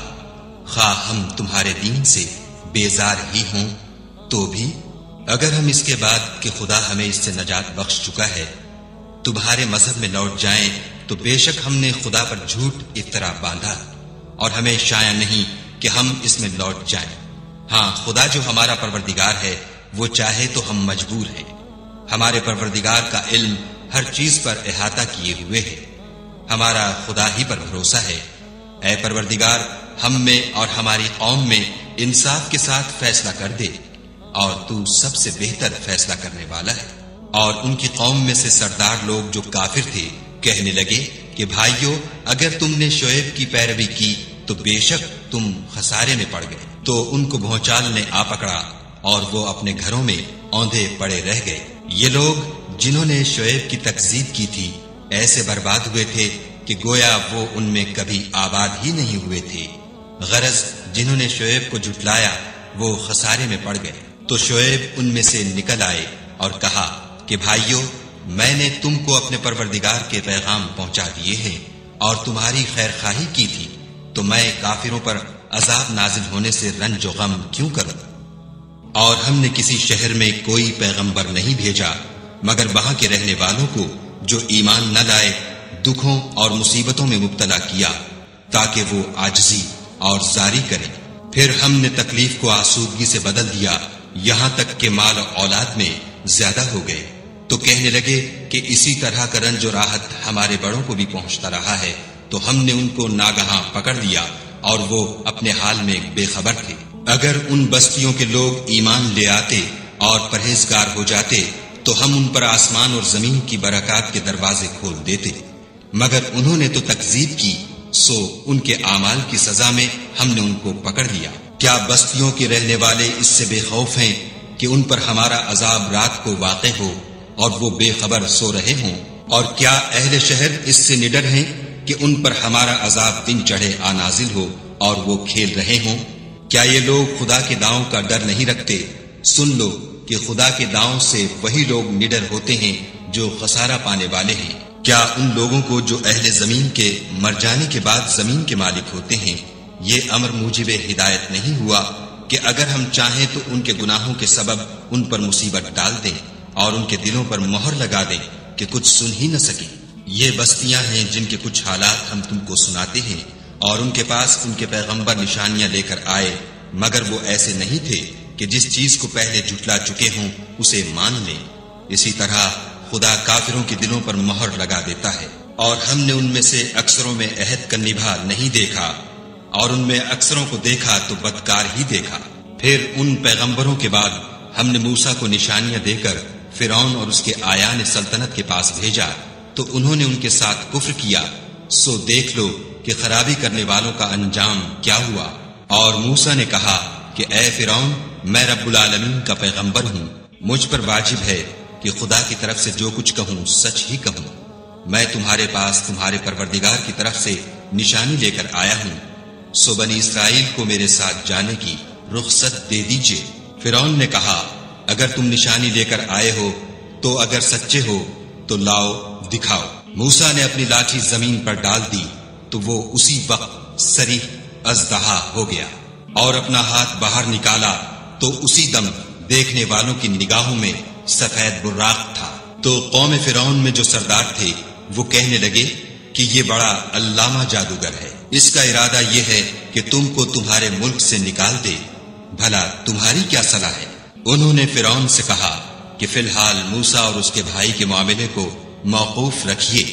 خواہ ہم تمہارے دین سے بیزار ہی ہوں تو بھی اگر ہم اس کے بعد کہ خدا ہمیں اس سے نجات بخش چکا ہے تمہارے مذہب میں لوٹ جائیں تو بے شک ہم نے خدا پر جھوٹ افطرا باندھا، اور ہمیں شایع نہیں کہ ہم اس میں لوٹ جائیں۔ ہاں، خدا جو ہمارا پروردگار ہے وہ چاہے تو ہم مجبور ہیں۔ ہمارے پروردگار کا علم ہر چیز پر احاطہ کیے ہوئے ہے، ہمارا خدا ہی پر بھروسہ ہے۔ اے پروردگار، ہم میں اور ہماری قوم میں انصاف کے ساتھ فیصلہ کر دے، اور تو سب سے بہتر فیصلہ کرنے والا ہے۔ اور ان کی قوم میں سے سردار لوگ جو کافر تھے کہنے لگے کہ بھائیو، اگر تم نے شعیب کی پیروی کی تو بے شک تم خسارے میں پڑ گئے۔ تو ان کو بھونچال نے آ پکڑا اور وہ اپنے گھروں میں اوندھے پڑے رہ گئے۔ یہ لوگ جنہوں نے شعیب کی تکذیب کی تھی ایسے برباد ہوئے تھے کہ گویا وہ ان میں کبھی آباد ہی نہیں ہوئے تھے۔ غرض جنہوں نے شعیب کو جھٹلایا وہ خسارے میں پڑ گئے۔ تو شعیب ان میں سے نکل آئے اور کہا کہ بھائیو، میں نے تم کو اپنے پروردگار کے پیغام پہنچا دیے ہیں اور تمہاری خیر خواہی کی تھی، تو میں کافروں پر عذاب نازل ہونے سے رنج و غم کیوں کروں؟ اور ہم نے کسی شہر میں کوئی پیغمبر نہیں بھیجا مگر وہاں کے رہنے والوں کو جو ایمان نہ لائے دکھوں اور مصیبتوں میں مبتلا کیا تاکہ وہ عاجزی اور زاری کریں۔ پھر ہم نے تکلیف کو آسودگی سے بدل دیا، یہاں تک کہ مال و اولاد میں زیادہ ہو گئے۔ تو کہنے لگے کہ اسی طرح کا رنج و راحت ہمارے بڑوں کو بھی پہنچتا رہا ہے، تو ہم نے ان کو ناگہاں پکڑ لیا اور وہ اپنے حال میں بے خبر تھے۔ اگر ان بستیوں کے لوگ ایمان لے آتے اور پرہیزگار ہو جاتے تو ہم ان پر آسمان اور زمین کی برکات کے دروازے کھول دیتے، مگر انہوں نے تو تکذیب کی، سو ان کے اعمال کی سزا میں ہم نے ان کو پکڑ لیا۔ کیا بستیوں کے رہنے والے اس سے بے خوف ہیں کہ ان پر ہمارا عذاب رات کو واقع ہو اور وہ بے خبر سو رہے ہوں؟ اور کیا اہل شہر اس سے نڈر ہیں کہ ان پر ہمارا عذاب دن چڑھے آ نازل ہو اور وہ کھیل رہے ہوں؟ کیا یہ لوگ خدا کے داؤں کا ڈر نہیں رکھتے؟ سن لو کہ خدا کے داؤں سے وہی لوگ نڈر ہوتے ہیں جو خسارہ پانے والے ہیں۔ کیا ان لوگوں کو جو اہل زمین کے مر جانے کے بعد زمین کے مالک ہوتے ہیں یہ امر موجب ہدایت نہیں ہوا کہ اگر ہم چاہیں تو ان کے گناہوں کے سبب ان پر مصیبت ڈال دیں اور ان کے دلوں پر مہر لگا دیں کہ کچھ سن ہی نہ سکیں؟ یہ بستیاں ہیں جن کے کچھ حالات ہم تم کو سناتے ہیں، اور ان کے پاس ان کے پیغمبر نشانیاں لے کر آئے، مگر وہ ایسے نہیں تھے کہ جس چیز کو پہلے جھٹلا چکے ہوں اسے مان لیں۔ اسی طرح خدا کافروں کے دلوں پر مہر لگا دیتا ہے۔ اور ہم نے ان میں سے اکثروں میں عہد کا نبھا نہیں دیکھا، اور ان میں اکثروں کو دیکھا تو بدکار ہی دیکھا۔ پھر ان پیغمبروں کے بعد ہم نے موسیٰ کو نشانیاں دے کر فرعون اور اس کے آیان سلطنت کے پاس بھیجا، تو انہوں نے ان کے ساتھ کفر کیا، سو دیکھ لو کہ خرابی کرنے والوں کا انجام کیا ہوا۔ اور موسیٰ نے کہا کہ اے فرعون، میں رب العالمین کا پیغمبر ہوں، مجھ پر واجب ہے کہ خدا کی طرف سے جو کچھ کہوں سچ ہی کہوں۔ میں تمہارے پاس تمہارے پروردگار کی طرف سے نشانی لے کر آیا ہوں، سو بنی اسرائیل کو میرے ساتھ جانے کی رخصت دے دیجیے۔ فرعون نے کہا اگر تم نشانی لے کر آئے ہو تو اگر سچے ہو تو لاؤ دکھاؤ۔ موسیٰ نے اپنی لاٹھی زمین پر ڈال دی تو وہ اسی وقت صریح اژدہا ہو گیا، اور اپنا ہاتھ باہر نکالا تو اسی دم دیکھنے والوں کی نگاہوں میں سفید براق تھا۔ تو قوم فرعون میں جو سردار تھے وہ کہنے لگے کہ یہ بڑا علامہ جادوگر ہے، اس کا ارادہ یہ ہے کہ تم کو تمہارے ملک سے نکال دے، بھلا تمہاری کیا صلاح ہے؟ انہوں نے فرعون سے کہا کہ فی الحال موسیٰ اور اس کے بھائی کے معاملے کو موقوف رکھیے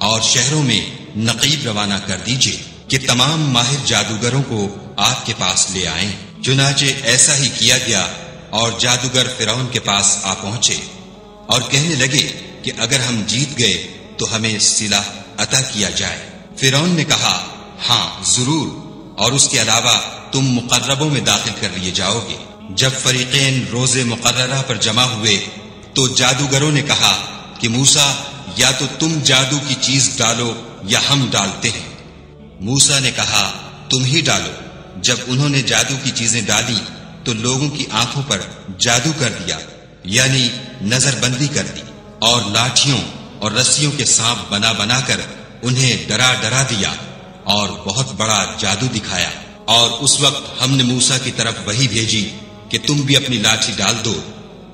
اور شہروں میں نقیب روانہ کر دیجیے کہ تمام ماہر جادوگروں کو آپ کے پاس لے آئیں۔ چنانچہ ایسا ہی کیا گیا اور جادوگر فرعون کے پاس آ پہنچے اور کہنے لگے کہ اگر ہم جیت گئے تو ہمیں صلہ عطا کیا جائے۔ فرعون نے کہا ہاں ضرور، اور اس کے علاوہ تم مقربوں میں داخل کر لیے جاؤ گے۔ جب فریقین روز مقررہ پر جمع ہوئے تو جادوگروں نے کہا کہ موسیٰ یا تو تم جادو کی چیز ڈالو یا ہم ڈالتے ہیں۔ موسیٰ نے کہا تم ہی ڈالو۔ جب انہوں نے جادو کی چیزیں ڈالی تو لوگوں کی آنکھوں پر جادو کر دیا، یعنی نظر بندی کر دی، اور لاٹھیوں اور رسیوں کے سانپ بنا بنا کر انہیں ڈرا ڈرا دیا اور بہت بڑا جادو دکھایا۔ اور اس وقت ہم نے موسیٰ کی طرف وحی بھیجی کہ تم بھی اپنی لاٹھی ڈال دو۔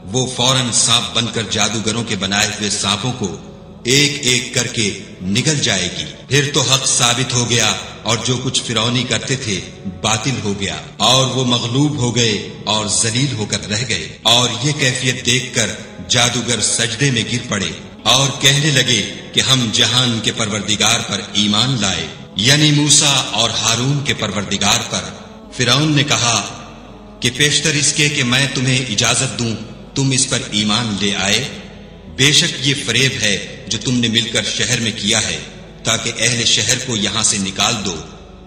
وہ فوراً سانپ بن کر جادوگروں کے بنائے ہوئے سانپوں کو ایک ایک کر کے نگل جائے گی۔ پھر تو حق ثابت ہو گیا اور جو کچھ فرعونی کرتے تھے باطل ہو گیا، اور وہ مغلوب ہو گئے اور ذلیل ہو کر رہ گئے۔ اور یہ کیفیت دیکھ کر جادوگر سجدے میں گر پڑے اور کہنے لگے کہ ہم جہان کے پروردگار پر ایمان لائے، یعنی موسیٰ اور ہارون کے پروردگار پر۔ فرعون نے کہا کہ پیشتر اس کے کہ میں تمہیں اجازت دوں تم اس پر ایمان لے آئے؟ بے شک یہ فریب ہے جو تم نے مل کر شہر میں کیا ہے تاکہ اہل شہر کو یہاں سے نکال دو،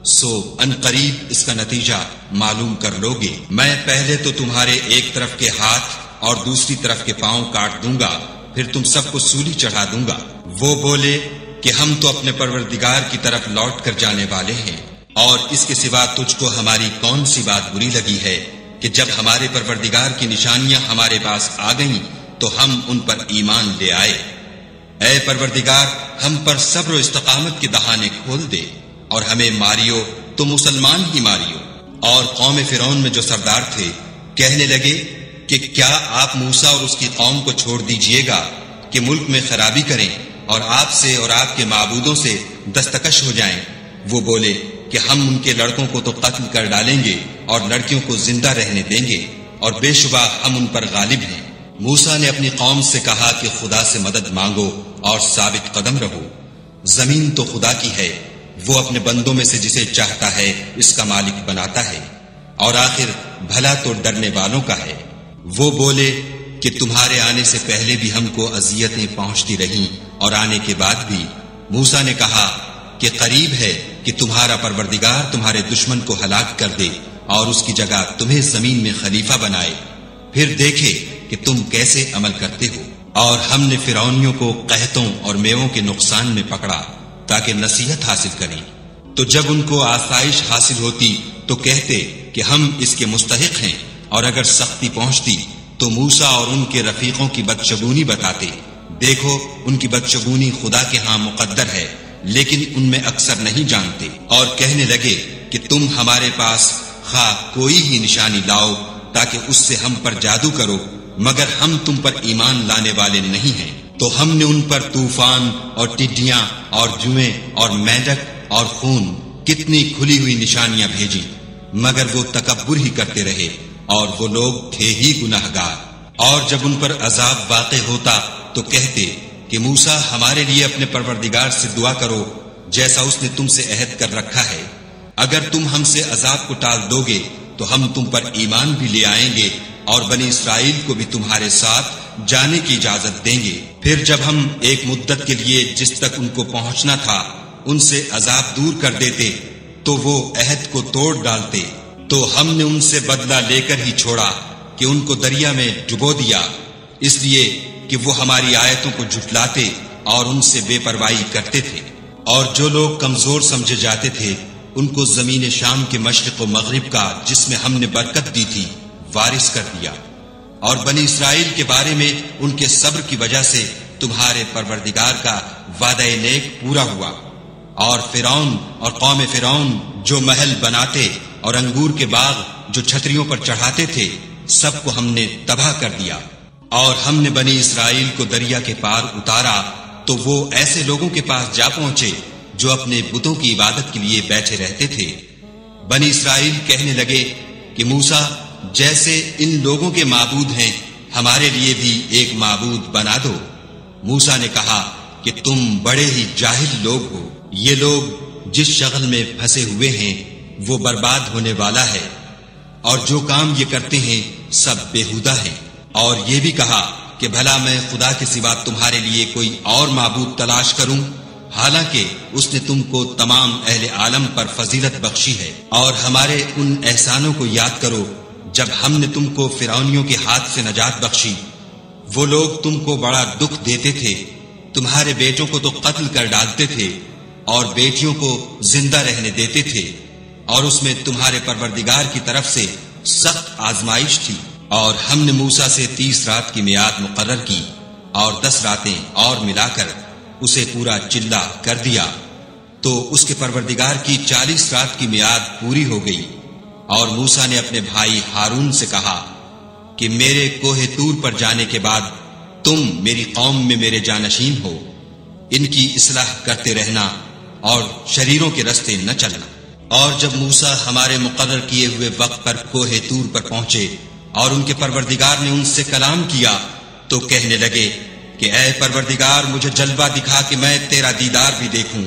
سو ان قریب اس کا نتیجہ معلوم کر لو گے۔ میں پہلے تو تمہارے ایک طرف کے ہاتھ اور دوسری طرف کے پاؤں کاٹ دوں گا، پھر تم سب کو سولی چڑھا دوں گا۔ وہ بولے کہ ہم تو اپنے پروردگار کی طرف لوٹ کر جانے والے ہیں، اور اس کے سوا تجھ کو ہماری کون سی بات بری لگی ہے کہ جب ہمارے پروردگار کی نشانیاں ہمارے پاس آ گئیں تو ہم ان پر ایمان لے آئے۔ اے پروردگار، ہم پر صبر و استقامت کے دہانے کھول دے اور ہمیں ماریو تو مسلمان ہی ماریو۔ اور قوم فرعون میں جو سردار تھے کہنے لگے کہ کیا آپ موسیٰ اور اس کی قوم کو چھوڑ دیجئے گا کہ ملک میں خرابی کریں اور آپ سے اور آپ کے معبودوں سے دستکش ہو جائیں؟ وہ بولے کہ ہم ان کے لڑکوں کو تو قتل کر ڈالیں گے اور لڑکیوں کو زندہ رہنے دیں گے، اور بے شبہ ہم ان پر غالب ہیں۔ موسیٰ نے اپنی قوم سے کہا کہ خدا سے مدد مانگو اور ثابت قدم رہو۔ زمین تو خدا کی ہے، وہ اپنے بندوں میں سے جسے چاہتا ہے اس کا مالک بناتا ہے، اور آخر بھلا تو ڈرنے والوں کا ہے۔ وہ بولے کہ تمہارے آنے سے پہلے بھی ہم کو اذیتیں پہنچتی رہیں اور آنے کے بعد بھی۔ موسیٰ نے کہا کہ قریب ہے کہ تمہارا پروردگار تمہارے دشمن کو ہلاک کر دے اور اس کی جگہ تمہیں زمین میں خلیفہ بنائے، پھر دیکھے کہ تم کیسے عمل کرتے ہو۔ اور ہم نے فرعونیوں کو قحطوں اور میووں کے نقصان میں پکڑا تاکہ نصیحت حاصل کریں، تو جب ان کو آسائش حاصل ہوتی تو کہتے کہ ہم اس کے مستحق ہیں، اور اگر سختی پہنچتی تو موسیٰ اور ان کے رفیقوں کی بدشگونی بتاتے۔ دیکھو ان کی بدشگونی خدا کے ہاں مقدر ہے، لیکن ان میں اکثر نہیں جانتے۔ اور کہنے لگے کہ تم ہمارے پاس خواہ کوئی ہی نشانی لاؤ تاکہ اس سے ہم پر جادو کرو، مگر ہم تم پر ایمان لانے والے نہیں ہیں۔ تو ہم نے ان پر طوفان اور ٹڈیاں اور جوئیں اور مینڈک اور خون کتنی کھلی ہوئی نشانیاں بھیجی، مگر وہ تکبر ہی کرتے رہے، اور وہ لوگ تھے ہی گناہگار۔ اور جب ان پر عذاب واقع ہوتا تو کہتے کہ موسیٰ ہمارے لیے اپنے پروردگار سے دعا کرو جیسا اس نے تم سے عہد کر رکھا ہے، اگر تم ہم سے عذاب کو ٹال دو گے تو ہم تم پر ایمان بھی لے آئیں گے اور بنی اسرائیل کو بھی تمہارے ساتھ جانے کی اجازت دیں گے۔ پھر جب ہم ایک مدت کے لیے جس تک ان کو پہنچنا تھا ان سے عذاب دور کر دیتے تو وہ عہد کو توڑ ڈالتے، تو ہم نے ان سے بدلہ لے کر ہی چھوڑا کہ ان کو دریا میں ڈبو دیا، اس لیے کہ وہ ہماری آیتوں کو جھٹلاتے اور ان سے بے پرواہی کرتے تھے۔ اور جو لوگ کمزور سمجھے جاتے تھے ان کو زمین شام کے مشرق و مغرب کا جس میں ہم نے برکت دی تھی وارث کر دیا۔ اور بنی اسرائیل کے بارے میں ان کے صبر کی وجہ سے تمہارے پروردگار کا وعدہ نیک پورا ہوا۔ اور فرعون اور قوم فرعون جو محل بناتے اور انگور کے باغ جو چھتریوں پر چڑھاتے تھے سب کو ہم نے تباہ کر دیا۔ اور ہم نے بنی اسرائیل کو دریا کے پار اتارا تو وہ ایسے لوگوں کے پاس جا پہنچے جو اپنے بتوں کی عبادت کے لیے بیٹھے رہتے تھے۔ بنی اسرائیل کہنے لگے کہ موسیٰ جیسے ان لوگوں کے معبود ہیں ہمارے لیے بھی ایک معبود بنا دو۔ موسیٰ نے کہا کہ تم بڑے ہی جاہل لوگ ہو، یہ لوگ جس شغل میں پھنسے ہوئے ہیں وہ برباد ہونے والا ہے۔ اور جو کام یہ کرتے ہیں سب بیہودہ ہیں۔ اور یہ بھی کہا کہ بھلا میں خدا کے سوا تمہارے لیے کوئی اور معبود تلاش کروں، حالانکہ اس نے تم کو تمام اہل عالم پر فضیلت بخشی ہے۔ اور ہمارے ان احسانوں کو یاد کرو جب ہم نے تم کو فرعونیوں کے ہاتھ سے نجات بخشی۔ وہ لوگ تم کو بڑا دکھ دیتے تھے، تمہارے بیٹوں کو تو قتل کر ڈالتے تھے اور بیٹیوں کو زندہ رہنے دیتے تھے، اور اس میں تمہارے پروردگار کی طرف سے سخت آزمائش تھی۔ اور ہم نے موسیٰ سے 30 رات کی میعاد مقرر کی اور 10 راتیں اور ملا کر اسے پورا چلہ کر دیا، تو اس کے پروردگار کی 40 رات کی میعاد پوری ہو گئی۔ اور موسیٰ نے اپنے بھائی ہارون سے کہا کہ میرے کوہ طور پر جانے کے بعد تم میری قوم میں میرے جانشین ہو، ان کی اصلاح کرتے رہنا اور شریروں کے رستے نہ چلنا۔ اور جب موسیٰ ہمارے مقرر کیے ہوئے وقت پر کوہ طور پر پہنچے اور ان کے پروردگار نے ان سے کلام کیا تو کہنے لگے کہ اے پروردگار مجھے جلوہ دکھا کہ میں تیرا دیدار بھی دیکھوں۔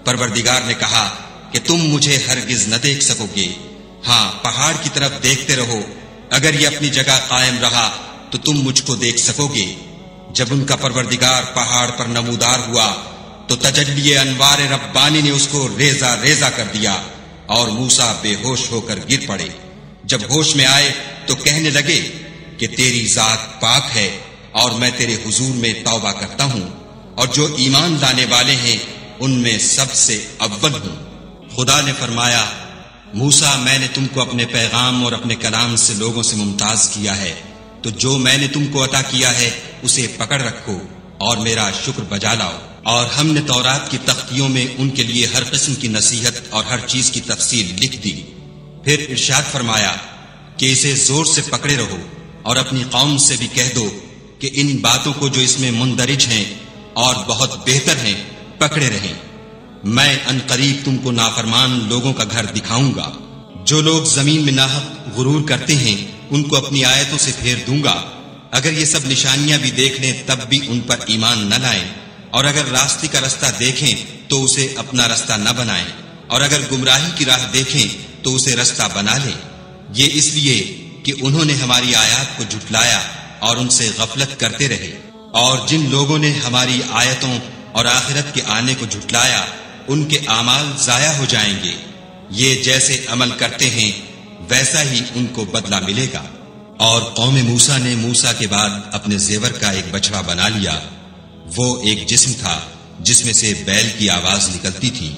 پروردگار نے کہا کہ تم مجھے ہرگز نہ دیکھ سکو گے، ہاں پہاڑ کی طرف دیکھتے رہو، اگر یہ اپنی جگہ قائم رہا تو تم مجھ کو دیکھ سکو گے۔ جب ان کا پروردگار پہاڑ پر نمودار ہوا تو تجلی انوار ربانی نے اس کو ریزہ ریزہ کر دیا اور موسیٰ بے ہوش ہو کر گر پڑے۔ جب ہوش میں آئے تو کہنے لگے کہ تیری ذات پاک ہے اور میں تیرے حضور میں توبہ کرتا ہوں، اور جو ایمان لانے والے ہیں ان میں سب سے اول ہوں۔ خدا نے فرمایا موسیٰ میں نے تم کو اپنے پیغام اور اپنے کلام سے لوگوں سے ممتاز کیا ہے، تو جو میں نے تم کو عطا کیا ہے اسے پکڑ رکھو اور میرا شکر بجا لاؤ۔ اور ہم نے تورات کی تختیوں میں ان کے لیے ہر قسم کی نصیحت اور ہر چیز کی تفصیل لکھ دی۔ پھر ارشاد فرمایا کہ اسے زور سے پکڑے رہو اور اپنی قوم سے بھی کہہ دو کہ ان باتوں کو جو اس میں مندرج ہیں اور بہت بہتر ہیں پکڑے رہیں۔ میں ان قریب تم کو نافرمان لوگوں کا گھر دکھاؤں گا۔ جو لوگ زمین میں ناحق غرور کرتے ہیں ان کو اپنی آیتوں سے پھیر دوں گا۔ اگر یہ سب نشانیاں بھی دیکھ لیں تب بھی ان پر ایمان نہ لائیں، اور اگر راستے کا رستہ دیکھیں تو اسے اپنا رستہ نہ بنائیں، اور اگر گمراہی کی راہ دیکھیں تو اسے رستہ بنا لیں۔ یہ اس لیے کہ انہوں نے ہماری آیات کو جھٹلایا اور ان سے غفلت کرتے رہے۔ اور جن لوگوں نے ہماری آیتوں اور آخرت کے آنے کو جھٹلایا ان کے اعمال ضائع ہو جائیں گے۔ یہ جیسے عمل کرتے ہیں ویسا ہی ان کو بدلہ ملے گا۔ اور قوم موسیٰ نے موسیٰ کے بعد اپنے زیور کا ایک بچڑا بنا لیا۔ وہ ایک جسم تھا جس میں سے بیل کی آواز نکلتی تھی۔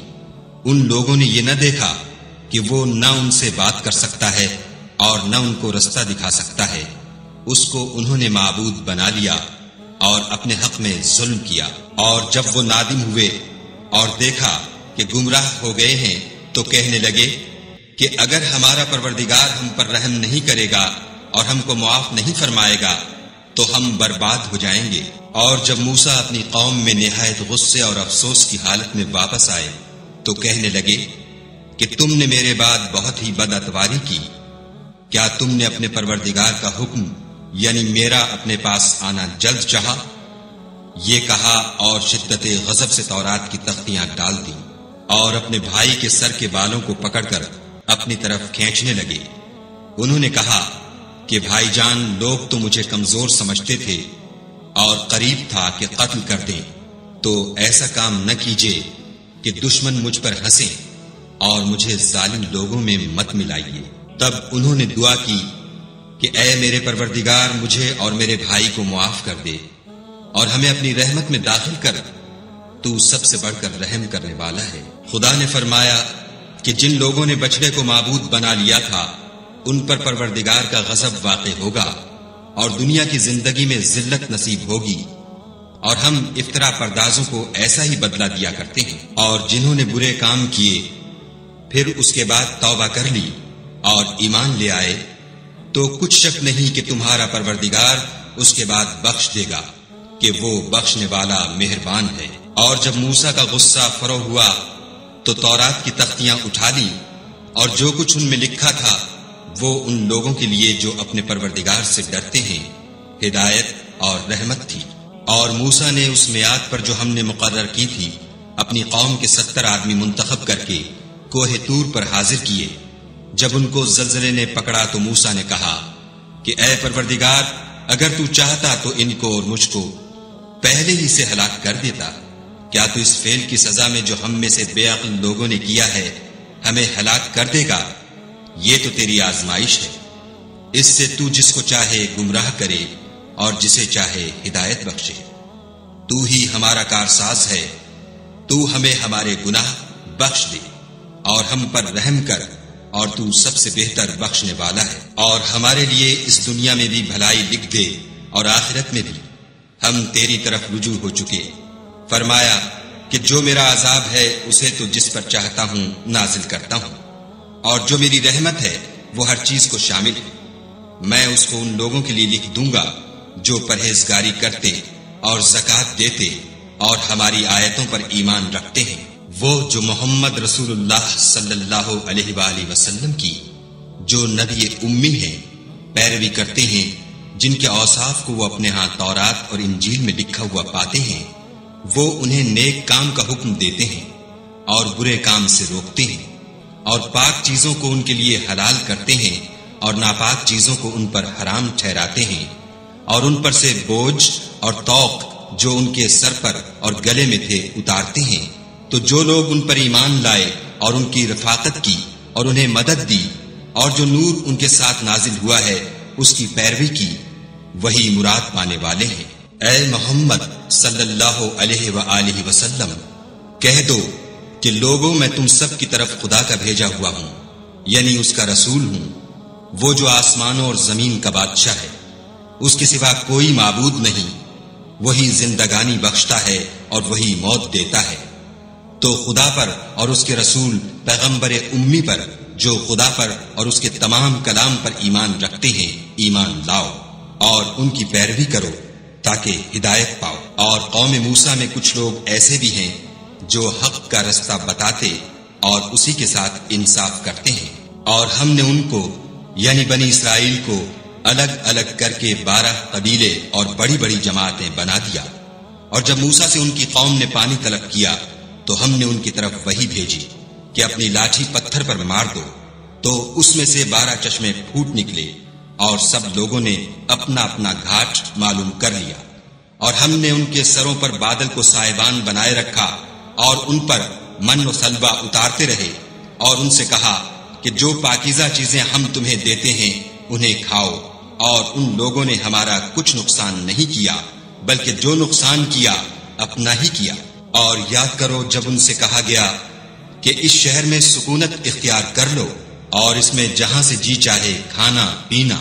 ان لوگوں نے یہ نہ دیکھا کہ وہ نہ ان سے بات کر سکتا ہے اور نہ ان کو رستہ دکھا سکتا ہے۔ اس کو انہوں نے معبود بنا لیا اور اپنے حق میں ظلم کیا۔ اور جب وہ نادم ہوئے اور دیکھا کہ گمراہ ہو گئے ہیں تو کہنے لگے کہ اگر ہمارا پروردگار ہم پر رحم نہیں کرے گا اور ہم کو معاف نہیں فرمائے گا تو ہم برباد ہو جائیں گے۔ اور جب موسیٰ اپنی قوم میں نہایت غصے اور افسوس کی حالت میں واپس آئے تو کہنے لگے کہ تم نے میرے بعد بہت ہی بد اتواری کی۔ کیا تم نے اپنے پروردگار کا حکم یعنی میرا اپنے پاس آنا جلد چاہا؟ یہ کہا اور شدت غضب سے تورات کی تختیاں ڈال دی اور اپنے بھائی کے سر کے بالوں کو پکڑ کر اپنی طرف کھینچنے لگے۔ انہوں نے کہا کہ بھائی جان لوگ تو مجھے کمزور سمجھتے تھے اور قریب تھا کہ قتل کر دیں، تو ایسا کام نہ کیجیے کہ دشمن مجھ پر ہنسیں اور مجھے ظالم لوگوں میں مت ملائیے۔ تب انہوں نے دعا کی کہ اے میرے پروردگار مجھے اور میرے بھائی کو معاف کر دے اور ہمیں اپنی رحمت میں داخل کر، تو سب سے بڑھ کر رحم کرنے والا ہے۔ خدا نے فرمایا کہ جن لوگوں نے بچڑے کو معبود بنا لیا تھا ان پر پروردگار کا غضب واقع ہوگا اور دنیا کی زندگی میں ذلت نصیب ہوگی، اور ہم افطرا پردازوں کو ایسا ہی بدلہ دیا کرتے ہیں۔ اور جنہوں نے برے کام کیے پھر اس کے بعد توبہ کر لی اور ایمان لے آئے تو کچھ شک نہیں کہ تمہارا پروردگار اس کے بعد بخش دے گا کہ وہ بخشنے والا مہربان ہے۔ اور جب موسیٰ کا غصہ فرو ہوا تو تورات کی تختیاں اٹھا لی، اور جو کچھ ان میں لکھا تھا وہ ان لوگوں کے لیے جو اپنے پروردگار سے ڈرتے ہیں ہدایت اور رحمت تھی۔ اور موسیٰ نے اس میعاد پر جو ہم نے مقرر کی تھی اپنی قوم کے 70 آدمی منتخب کر کے کوہ طور پر حاضر کیے۔ جب ان کو زلزلے نے پکڑا تو موسیٰ نے کہا کہ اے پروردگار، اگر تو چاہتا تو ان کو اور مجھ کو پہلے ہی سے ہلاک کر دیتا۔ کیا تو اس فعل کی سزا میں جو ہم میں سے بے عقل لوگوں نے کیا ہے ہمیں ہلاک کر دے گا؟ یہ تو تیری آزمائش ہے، اس سے تو جس کو چاہے گمراہ کرے اور جسے چاہے ہدایت بخشے۔ تو ہی ہمارا کارساز ہے، تو ہمیں ہمارے گناہ بخش دے اور ہم پر رحم کر، اور تو سب سے بہتر بخشنے والا ہے۔ اور ہمارے لیے اس دنیا میں بھی بھلائی لکھ دے اور آخرت میں بھی، ہم تیری طرف رجوع ہو چکے۔ فرمایا کہ جو میرا عذاب ہے اسے تو جس پر چاہتا ہوں نازل کرتا ہوں، اور جو میری رحمت ہے وہ ہر چیز کو شامل ہے۔ میں اس کو ان لوگوں کے لیے لکھ دوں گا جو پرہیزگاری کرتے اور زکوٰۃ دیتے اور ہماری آیتوں پر ایمان رکھتے ہیں، وہ جو محمد رسول اللہ صلی اللہ علیہ وآلہ وسلم کی، جو نبی امی ہیں، پیروی کرتے ہیں، جن کے اوصاف کو وہ اپنے ہاں تورات اور انجیل میں لکھا ہوا پاتے ہیں۔ وہ انہیں نیک کام کا حکم دیتے ہیں اور برے کام سے روکتے ہیں، اور پاک چیزوں کو ان کے لیے حلال کرتے ہیں اور ناپاک چیزوں کو ان پر حرام ٹھہراتے ہیں، اور ان پر سے بوجھ اور طوق جو ان کے سر پر اور گلے میں تھے اتارتے ہیں۔ تو جو لوگ ان پر ایمان لائے اور ان کی رفاقت کی اور انہیں مدد دی، اور جو نور ان کے ساتھ نازل ہوا ہے اس کی پیروی کی، وہی مراد پانے والے ہیں۔ اے محمد صلی اللہ علیہ وآلہ وسلم، کہہ دو کہ لوگوں میں تم سب کی طرف خدا کا بھیجا ہوا ہوں، یعنی اس کا رسول ہوں، وہ جو آسمانوں اور زمین کا بادشاہ ہے، اس کے سوا کوئی معبود نہیں، وہی زندگانی بخشتا ہے اور وہی موت دیتا ہے۔ تو خدا پر اور اس کے رسول پیغمبر امی پر جو خدا پر اور اس کے تمام کلام پر ایمان رکھتے ہیں ایمان لاؤ، اور ان کی پیروی کرو تاکہ ہدایت پاؤ۔ اور قوم موسیٰ میں کچھ لوگ ایسے بھی ہیں جو حق کا رستہ بتاتے اور اسی کے ساتھ انصاف کرتے ہیں، اور ہم نے ان کو یعنی بنی اسرائیل کو الگ الگ کر کے 12 قبیلے اور بڑی بڑی جماعتیں بنا دیا۔ اور جب موسیٰ سے ان کی قوم نے پانی طلب کیا تو ہم نے ان کی طرف وحی بھیجی کہ اپنی لاٹھی پتھر پر مار دو، تو اس میں سے 12 چشمے پھوٹ نکلے، اور سب لوگوں نے اپنا اپنا گھاٹ معلوم کر لیا۔ اور ہم نے ان کے سروں پر بادل کو سائبان بنائے رکھا اور ان پر من و سلوہ اتارتے رہے، اور ان سے کہا کہ جو پاکیزہ چیزیں ہم تمہیں دیتے ہیں انہیں کھاؤ۔ اور ان لوگوں نے ہمارا کچھ نقصان نہیں کیا، بلکہ جو نقصان کیا اپنا ہی کیا۔ اور یاد کرو جب ان سے کہا گیا کہ اس شہر میں سکونت اختیار کر لو اور اس میں جہاں سے جی چاہے کھانا پینا،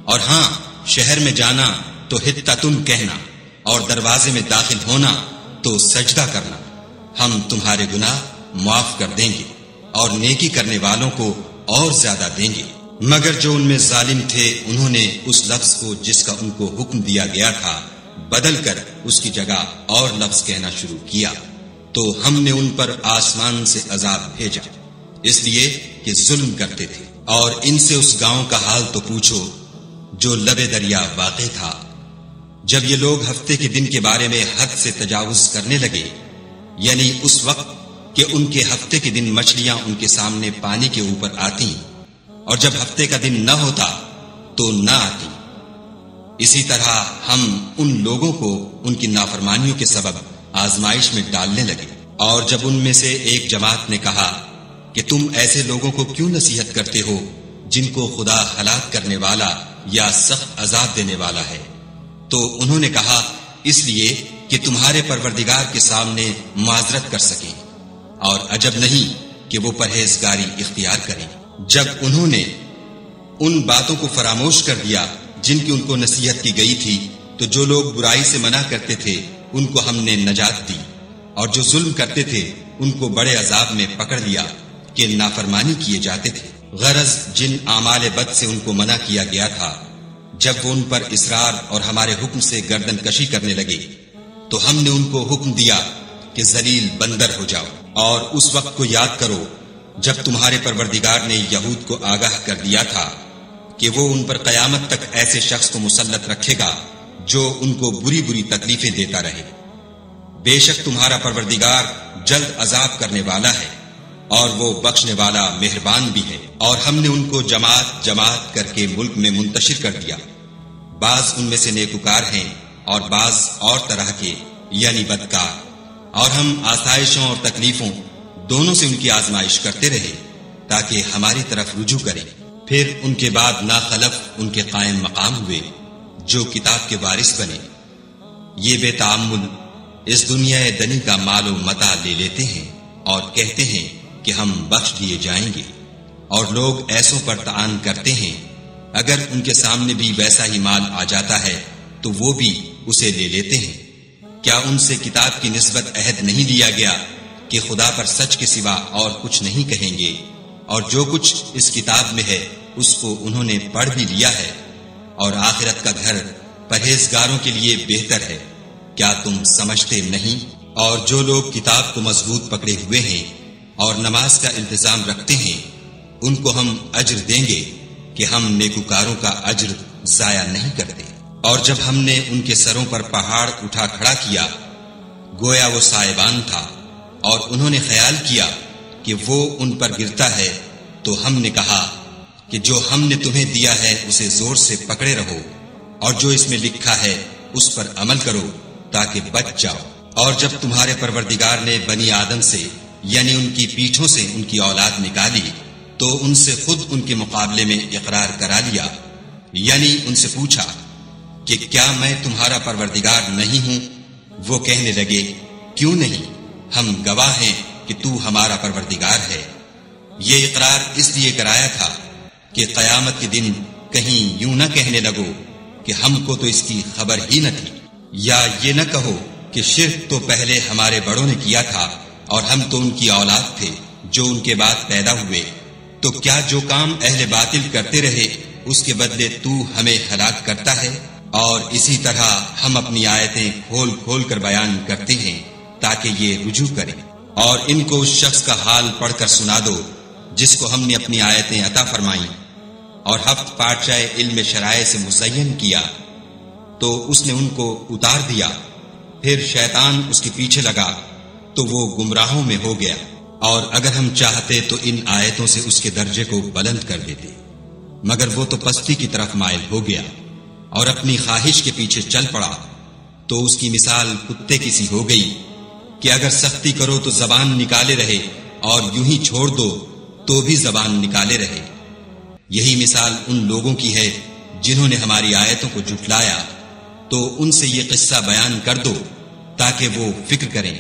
اور ہاں شہر میں جانا تو حطتن کہنا، اور دروازے میں داخل ہونا تو سجدہ کرنا، ہم تمہارے گناہ معاف کر دیں گے اور نیکی کرنے والوں کو اور زیادہ دیں گے۔ مگر جو ان میں ظالم تھے انہوں نے اس لفظ کو جس کا ان کو حکم دیا گیا تھا بدل کر اس کی جگہ اور لفظ کہنا شروع کیا، تو ہم نے ان پر آسمان سے عذاب بھیجا، اس لیے کہ ظلم کرتے تھے۔ اور ان سے اس گاؤں کا حال تو پوچھو جو لبے دریا واقع تھا۔ جب یہ لوگ ہفتے کے دن کے بارے میں حد سے تجاوز کرنے لگے، یعنی اس وقت کہ ان کے ہفتے کے دن مچھلیاں ان کے سامنے پانی کے اوپر آتی، اور جب ہفتے کا دن نہ ہوتا تو نہ آتی، اسی طرح ہم ان لوگوں کو ان کی نافرمانیوں کے سبب آزمائش میں ڈالنے لگے۔ اور جب ان میں سے ایک جماعت نے کہا کہ تم ایسے لوگوں کو کیوں نصیحت کرتے ہو جن کو خدا ہلاک کرنے والا یا سخت عذاب دینے والا ہے، تو انہوں نے کہا اس لیے کہ تمہارے پروردگار کے سامنے معذرت کر سکیں، اور عجب نہیں کہ وہ پرہیزگاری اختیار کریں۔ جب انہوں نے ان باتوں کو فراموش کر دیا جن کی ان کو نصیحت کی گئی تھی، تو جو لوگ برائی سے منع کرتے تھے ان کو ہم نے نجات دی، اور جو ظلم کرتے تھے ان کو بڑے عذاب میں پکڑ لیا کہ نافرمانی کیے جاتے تھے۔ غرض جن اعمال بد سے ان کو منع کیا گیا تھا، جب وہ ان پر اصرار اور ہمارے حکم سے گردن کشی کرنے لگے تو ہم نے ان کو حکم دیا کہ ذلیل بندر ہو جاؤ۔ اور اس وقت کو یاد کرو جب تمہارے پروردگار نے یہود کو آگاہ کر دیا تھا کہ وہ ان پر قیامت تک ایسے شخص کو مسلط رکھے گا جو ان کو بری بری تکلیفیں دیتا رہے۔ بے شک تمہارا پروردگار جلد عذاب کرنے والا ہے۔ اور وہ بخشنے والا مہربان بھی ہے۔ اور ہم نے ان کو جماعت جماعت کر کے ملک میں منتشر کر دیا، بعض ان میں سے نیکوکار ہیں اور بعض اور طرح کے یعنی بدکار، اور ہم آسائشوں اور تکلیفوں دونوں سے ان کی آزمائش کرتے رہے تاکہ ہماری طرف رجوع کریں۔ پھر ان کے بعد ناخلف ان کے قائم مقام ہوئے جو کتاب کے وارث بنے، یہ بے تعمل اس دنیا دنی کا مال و متاع لے لیتے ہیں اور کہتے ہیں کہ ہم بخش دیے جائیں گے، اور لوگ ایسوں پر طعن کرتے ہیں اگر ان کے سامنے بھی ویسا ہی مال آ جاتا ہے تو وہ بھی اسے لے لیتے ہیں۔ کیا ان سے کتاب کی نسبت عہد نہیں لیا گیا کہ خدا پر سچ کے سوا اور کچھ نہیں کہیں گے، اور جو کچھ اس کتاب میں ہے اس کو انہوں نے پڑھ بھی لیا ہے، اور آخرت کا گھر پرہیزگاروں کے لیے بہتر ہے، کیا تم سمجھتے نہیں؟ اور جو لوگ کتاب کو مضبوط پکڑے ہوئے ہیں اور نماز کا التزام رکھتے ہیں ان کو ہم اجر دیں گے کہ ہم نیکوکاروں کا اجر ضائع نہیں کرتے۔ اور جب ہم نے ان کے سروں پر پہاڑ اٹھا کھڑا کیا گویا وہ سائبان تھا، اور انہوں نے خیال کیا کہ وہ ان پر گرتا ہے، تو ہم نے کہا کہ جو ہم نے تمہیں دیا ہے اسے زور سے پکڑے رہو، اور جو اس میں لکھا ہے اس پر عمل کرو تاکہ بچ جاؤ۔ اور جب تمہارے پروردگار نے بنی آدم سے یعنی ان کی پیٹھوں سے ان کی اولاد نکالی تو ان سے خود ان کے مقابلے میں اقرار کرا لیا، یعنی ان سے پوچھا کہ کیا میں تمہارا پروردگار نہیں ہوں؟ وہ کہنے لگے کیوں نہیں، ہم گواہ ہیں کہ تو ہمارا پروردگار ہے۔ یہ اقرار اس لیے کرایا تھا کہ قیامت کے دن کہیں یوں نہ کہنے لگو کہ ہم کو تو اس کی خبر ہی نہ تھی، یا یہ نہ کہو کہ شرک تو پہلے ہمارے بڑوں نے کیا تھا اور ہم تو ان کی اولاد تھے جو ان کے بعد پیدا ہوئے، تو کیا جو کام اہل باطل کرتے رہے اس کے بدلے تو ہمیں ہلاک کرتا ہے؟ اور اسی طرح ہم اپنی آیتیں کھول کھول کر بیان کرتے ہیں تاکہ یہ رجوع کریں۔ اور ان کو اس شخص کا حال پڑھ کر سنا دو جس کو ہم نے اپنی آیتیں عطا فرمائیں اور ہفت پارچہ علم شرائع سے مزین کیا تو اس نے ان کو اتار دیا، پھر شیطان اس کے پیچھے لگا تو وہ گمراہوں میں ہو گیا۔ اور اگر ہم چاہتے تو ان آیتوں سے اس کے درجے کو بلند کر دیتے، مگر وہ تو پستی کی طرف مائل ہو گیا اور اپنی خواہش کے پیچھے چل پڑا، تو اس کی مثال کتے کی سی ہو گئی کہ اگر سختی کرو تو زبان نکالے رہے اور یوں ہی چھوڑ دو تو بھی زبان نکالے رہے۔ یہی مثال ان لوگوں کی ہے جنہوں نے ہماری آیتوں کو جھٹلایا، تو ان سے یہ قصہ بیان کر دو تاکہ وہ فکر کریں۔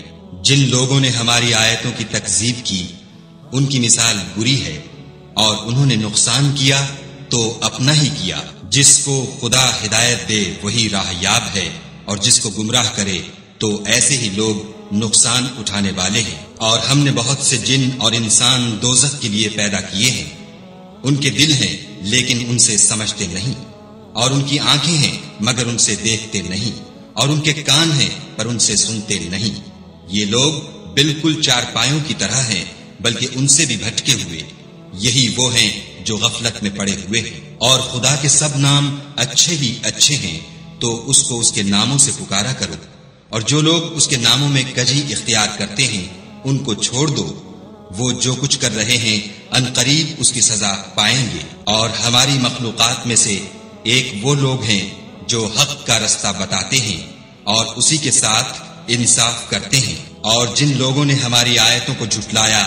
جن لوگوں نے ہماری آیتوں کی تکذیب کی ان کی مثال بری ہے، اور انہوں نے نقصان کیا تو اپنا ہی کیا۔ جس کو خدا ہدایت دے وہی راہ یاب ہے، اور جس کو گمراہ کرے تو ایسے ہی لوگ نقصان اٹھانے والے ہیں۔ اور ہم نے بہت سے جن اور انسان دوزخ کے لیے پیدا کیے ہیں، ان کے دل ہیں لیکن ان سے سمجھتے نہیں، اور ان کی آنکھیں ہیں مگر ان سے دیکھتے نہیں، اور ان کے کان ہیں پر ان سے سنتے نہیں۔ یہ لوگ بالکل چار پایوں کی طرح ہیں بلکہ ان سے بھی بھٹکے ہوئے، یہی وہ ہیں جو غفلت میں پڑے ہوئے ہیں۔ اور خدا کے سب نام اچھے ہی اچھے ہیں تو اس کو اس کے ناموں سے پکارا کرو، اور جو لوگ اس کے ناموں میں کجی اختیار کرتے ہیں ان کو چھوڑ دو، وہ جو کچھ کر رہے ہیں عنقریب اس کی سزا پائیں گے۔ اور ہماری مخلوقات میں سے ایک وہ لوگ ہیں جو حق کا رستہ بتاتے ہیں اور اسی کے ساتھ انصاف کرتے ہیں، اور جن لوگوں نے ہماری آیتوں کو جھٹلایا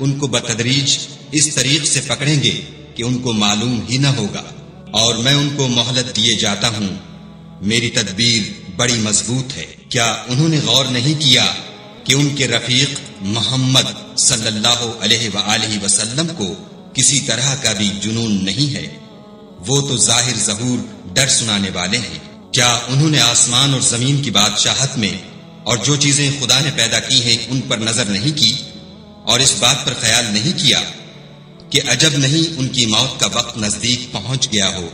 ان کو بتدریج اس طریق سے پکڑیں گے کہ ان کو معلوم ہی نہ ہوگا، اور میں ان کو مہلت دیے جاتا ہوں، میری تدبیر بڑی مضبوط ہے۔ کیا انہوں نے غور نہیں کیا کہ ان کے رفیق محمد صلی اللہ علیہ وآلہ وسلم کو کسی طرح کا بھی جنون نہیں ہے، وہ تو ظاہر ظہور ڈر سنانے والے ہیں۔ کیا انہوں نے آسمان اور زمین کی بادشاہت میں اور جو چیزیں خدا نے پیدا کی ہیں ان پر نظر نہیں کی، اور اس بات پر خیال نہیں کیا کہ عجب نہیں ان کی موت کا وقت نزدیک پہنچ گیا ہو،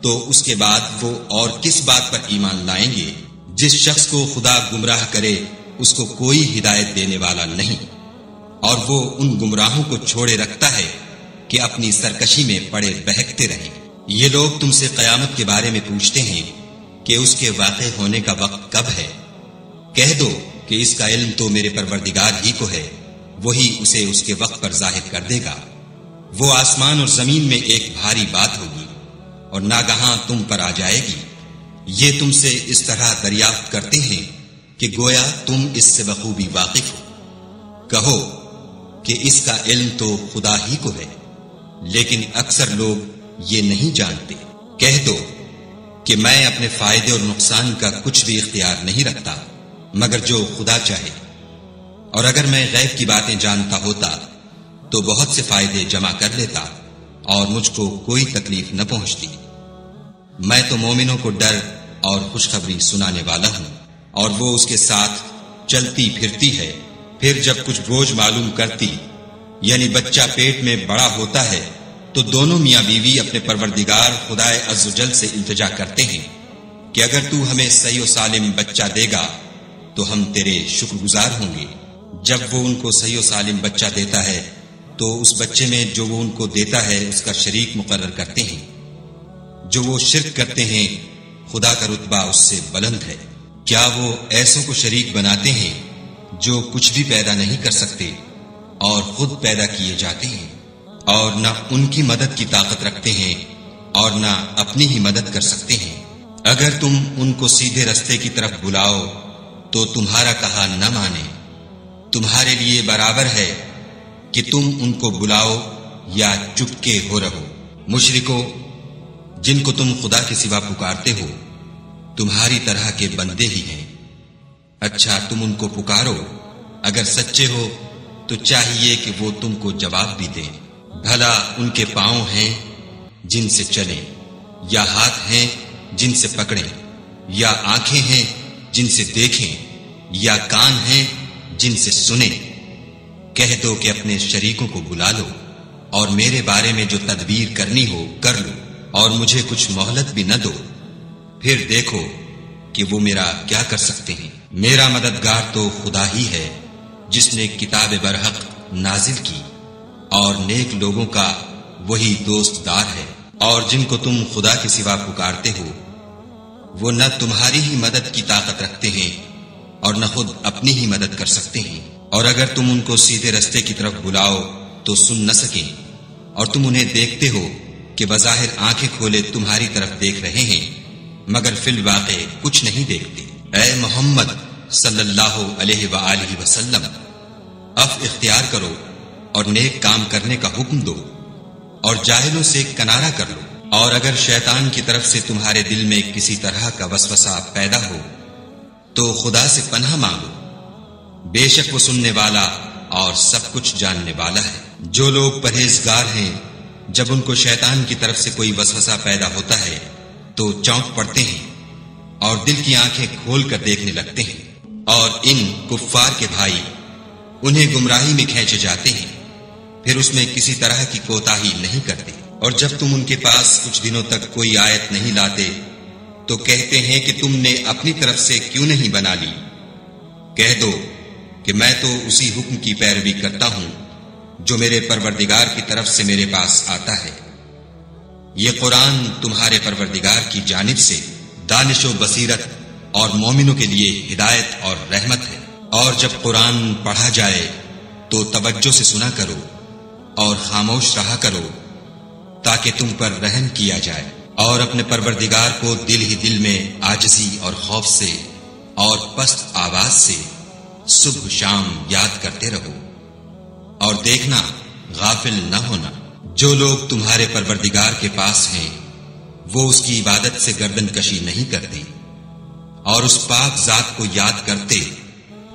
تو اس کے بعد وہ اور کس بات پر ایمان لائیں گے؟ جس شخص کو خدا گمراہ کرے اس کو کوئی ہدایت دینے والا نہیں، اور وہ ان گمراہوں کو چھوڑے رکھتا ہے کہ اپنی سرکشی میں پڑے بہکتے رہیں۔ یہ لوگ تم سے قیامت کے بارے میں پوچھتے ہیں کہ اس کے واقع ہونے کا وقت کب ہے؟ کہہ دو کہ اس کا علم تو میرے پروردگار ہی کو ہے، وہی اسے اس کے وقت پر ظاہر کر دے گا۔ وہ آسمان اور زمین میں ایک بھاری بات ہوگی اور ناگہاں تم پر آ جائے گی۔ یہ تم سے اس طرح دریافت کرتے ہیں کہ گویا تم اس سے بخوبی واقف ہو۔ کہو کہ اس کا علم تو خدا ہی کو ہے، لیکن اکثر لوگ یہ نہیں جانتے۔ کہہ دو کہ میں اپنے فائدے اور نقصان کا کچھ بھی اختیار نہیں رکھتا مگر جو خدا چاہے، اور اگر میں غیب کی باتیں جانتا ہوتا تو بہت سے فائدے جمع کر لیتا اور مجھ کو کوئی تکلیف نہ پہنچتی۔ میں تو مومنوں کو ڈر اور خوشخبری سنانے والا ہوں، اور وہ اس کے ساتھ چلتی پھرتی ہے۔ پھر جب کچھ بوجھ معلوم کرتی، یعنی بچہ پیٹ میں بڑا ہوتا ہے، تو دونوں میاں بیوی اپنے پروردگار خدائے عز و جل سے التجا کرتے ہیں کہ اگر تو ہمیں صحیح و سالم بچہ دے گا تو ہم تیرے شکر گزار ہوں گے۔ جب وہ ان کو صحیح و سالم بچہ دیتا ہے تو اس بچے میں جو وہ ان کو دیتا ہے اس کا شریک مقرر کرتے ہیں۔ جو وہ شرک کرتے ہیں خدا کا رتبہ اس سے بلند ہے۔ کیا وہ ایسوں کو شریک بناتے ہیں جو کچھ بھی پیدا نہیں کر سکتے اور خود پیدا کیے جاتے ہیں، اور نہ ان کی مدد کی طاقت رکھتے ہیں اور نہ اپنی ہی مدد کر سکتے ہیں۔ اگر تم ان کو سیدھے رستے کی طرف بلاؤ تو تمہارا کہا نہ مانے۔ تمہارے لیے برابر ہے کہ تم ان کو بلاؤ یا چپکے ہو رہو۔ مشرکو، جن کو تم خدا کے سوا پکارتے ہو تمہاری طرح کے بندے ہی ہیں۔ اچھا تم ان کو پکارو، اگر سچے ہو تو چاہیے کہ وہ تم کو جواب بھی دیں۔ بھلا ان کے پاؤں ہیں جن سے چلیں، یا ہاتھ ہیں جن سے پکڑیں، یا آنکھیں ہیں جن سے دیکھیں، یا کان ہیں جن سے سنیں؟ کہہ دو کہ اپنے شریکوں کو بلا لو اور میرے بارے میں جو تدبیر کرنی ہو کر لو، اور مجھے کچھ مہلت بھی نہ دو، پھر دیکھو کہ وہ میرا کیا کر سکتے ہیں۔ میرا مددگار تو خدا ہی ہے جس نے کتاب برحق نازل کی، اور نیک لوگوں کا وہی دوست دار ہے۔ اور جن کو تم خدا کے سوا پکارتے ہو وہ نہ تمہاری ہی مدد کی طاقت رکھتے ہیں اور نہ خود اپنی ہی مدد کر سکتے ہیں، اور اگر تم ان کو سیدھے رستے کی طرف بلاؤ تو سن نہ سکیں، اور تم انہیں دیکھتے ہو کہ بظاہر آنکھیں کھولے تمہاری طرف دیکھ رہے ہیں مگر فی الواقع کچھ نہیں دیکھتے۔ اے محمد صلی اللہ علیہ وآلہ وسلم، عفو اختیار کرو اور نیک کام کرنے کا حکم دو، اور جاہلوں سے کنارہ کر لو، اور اگر شیطان کی طرف سے تمہارے دل میں کسی طرح کا وسوسہ پیدا ہو تو خدا سے پناہ مانگو، بے شک وہ سننے والا اور سب کچھ جاننے والا ہے۔ جو لوگ پرہیزگار ہیں جب ان کو شیطان کی طرف سے کوئی وسوسہ پیدا ہوتا ہے تو چونک پڑتے ہیں اور دل کی آنکھیں کھول کر دیکھنے لگتے ہیں، اور ان کفار کے بھائی انہیں گمراہی میں کھینچے جاتے ہیں، پھر اس میں کسی طرح کی کوتاہی نہیں کرتے۔ اور جب تم ان کے پاس کچھ دنوں تک کوئی آیت نہیں لاتے تو کہتے ہیں کہ تم نے اپنی طرف سے کیوں نہیں بنا لی۔ کہہ دو کہ میں تو اسی حکم کی پیروی کرتا ہوں جو میرے پروردگار کی طرف سے میرے پاس آتا ہے۔ یہ قرآن تمہارے پروردگار کی جانب سے دانش و بصیرت اور مومنوں کے لیے ہدایت اور رحمت ہے۔ اور جب قرآن پڑھا جائے تو توجہ سے سنا کرو اور خاموش رہا کرو تاکہ تم پر رحم کیا جائے، اور اپنے پروردگار کو دل ہی دل میں عاجزی اور خوف سے اور پست آواز سے صبح شام یاد کرتے رہو، اور دیکھنا غافل نہ ہونا۔ جو لوگ تمہارے پروردگار کے پاس ہیں وہ اس کی عبادت سے گردن کشی نہیں کرتے اور اس پاک ذات کو یاد کرتے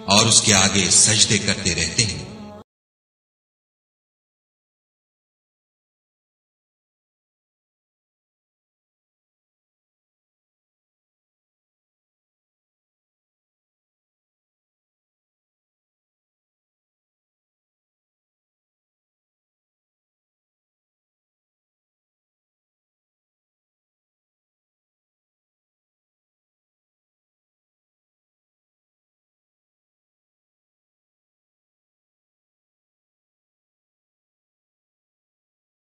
اور اس کے آگے سجدے کرتے رہتے ہیں۔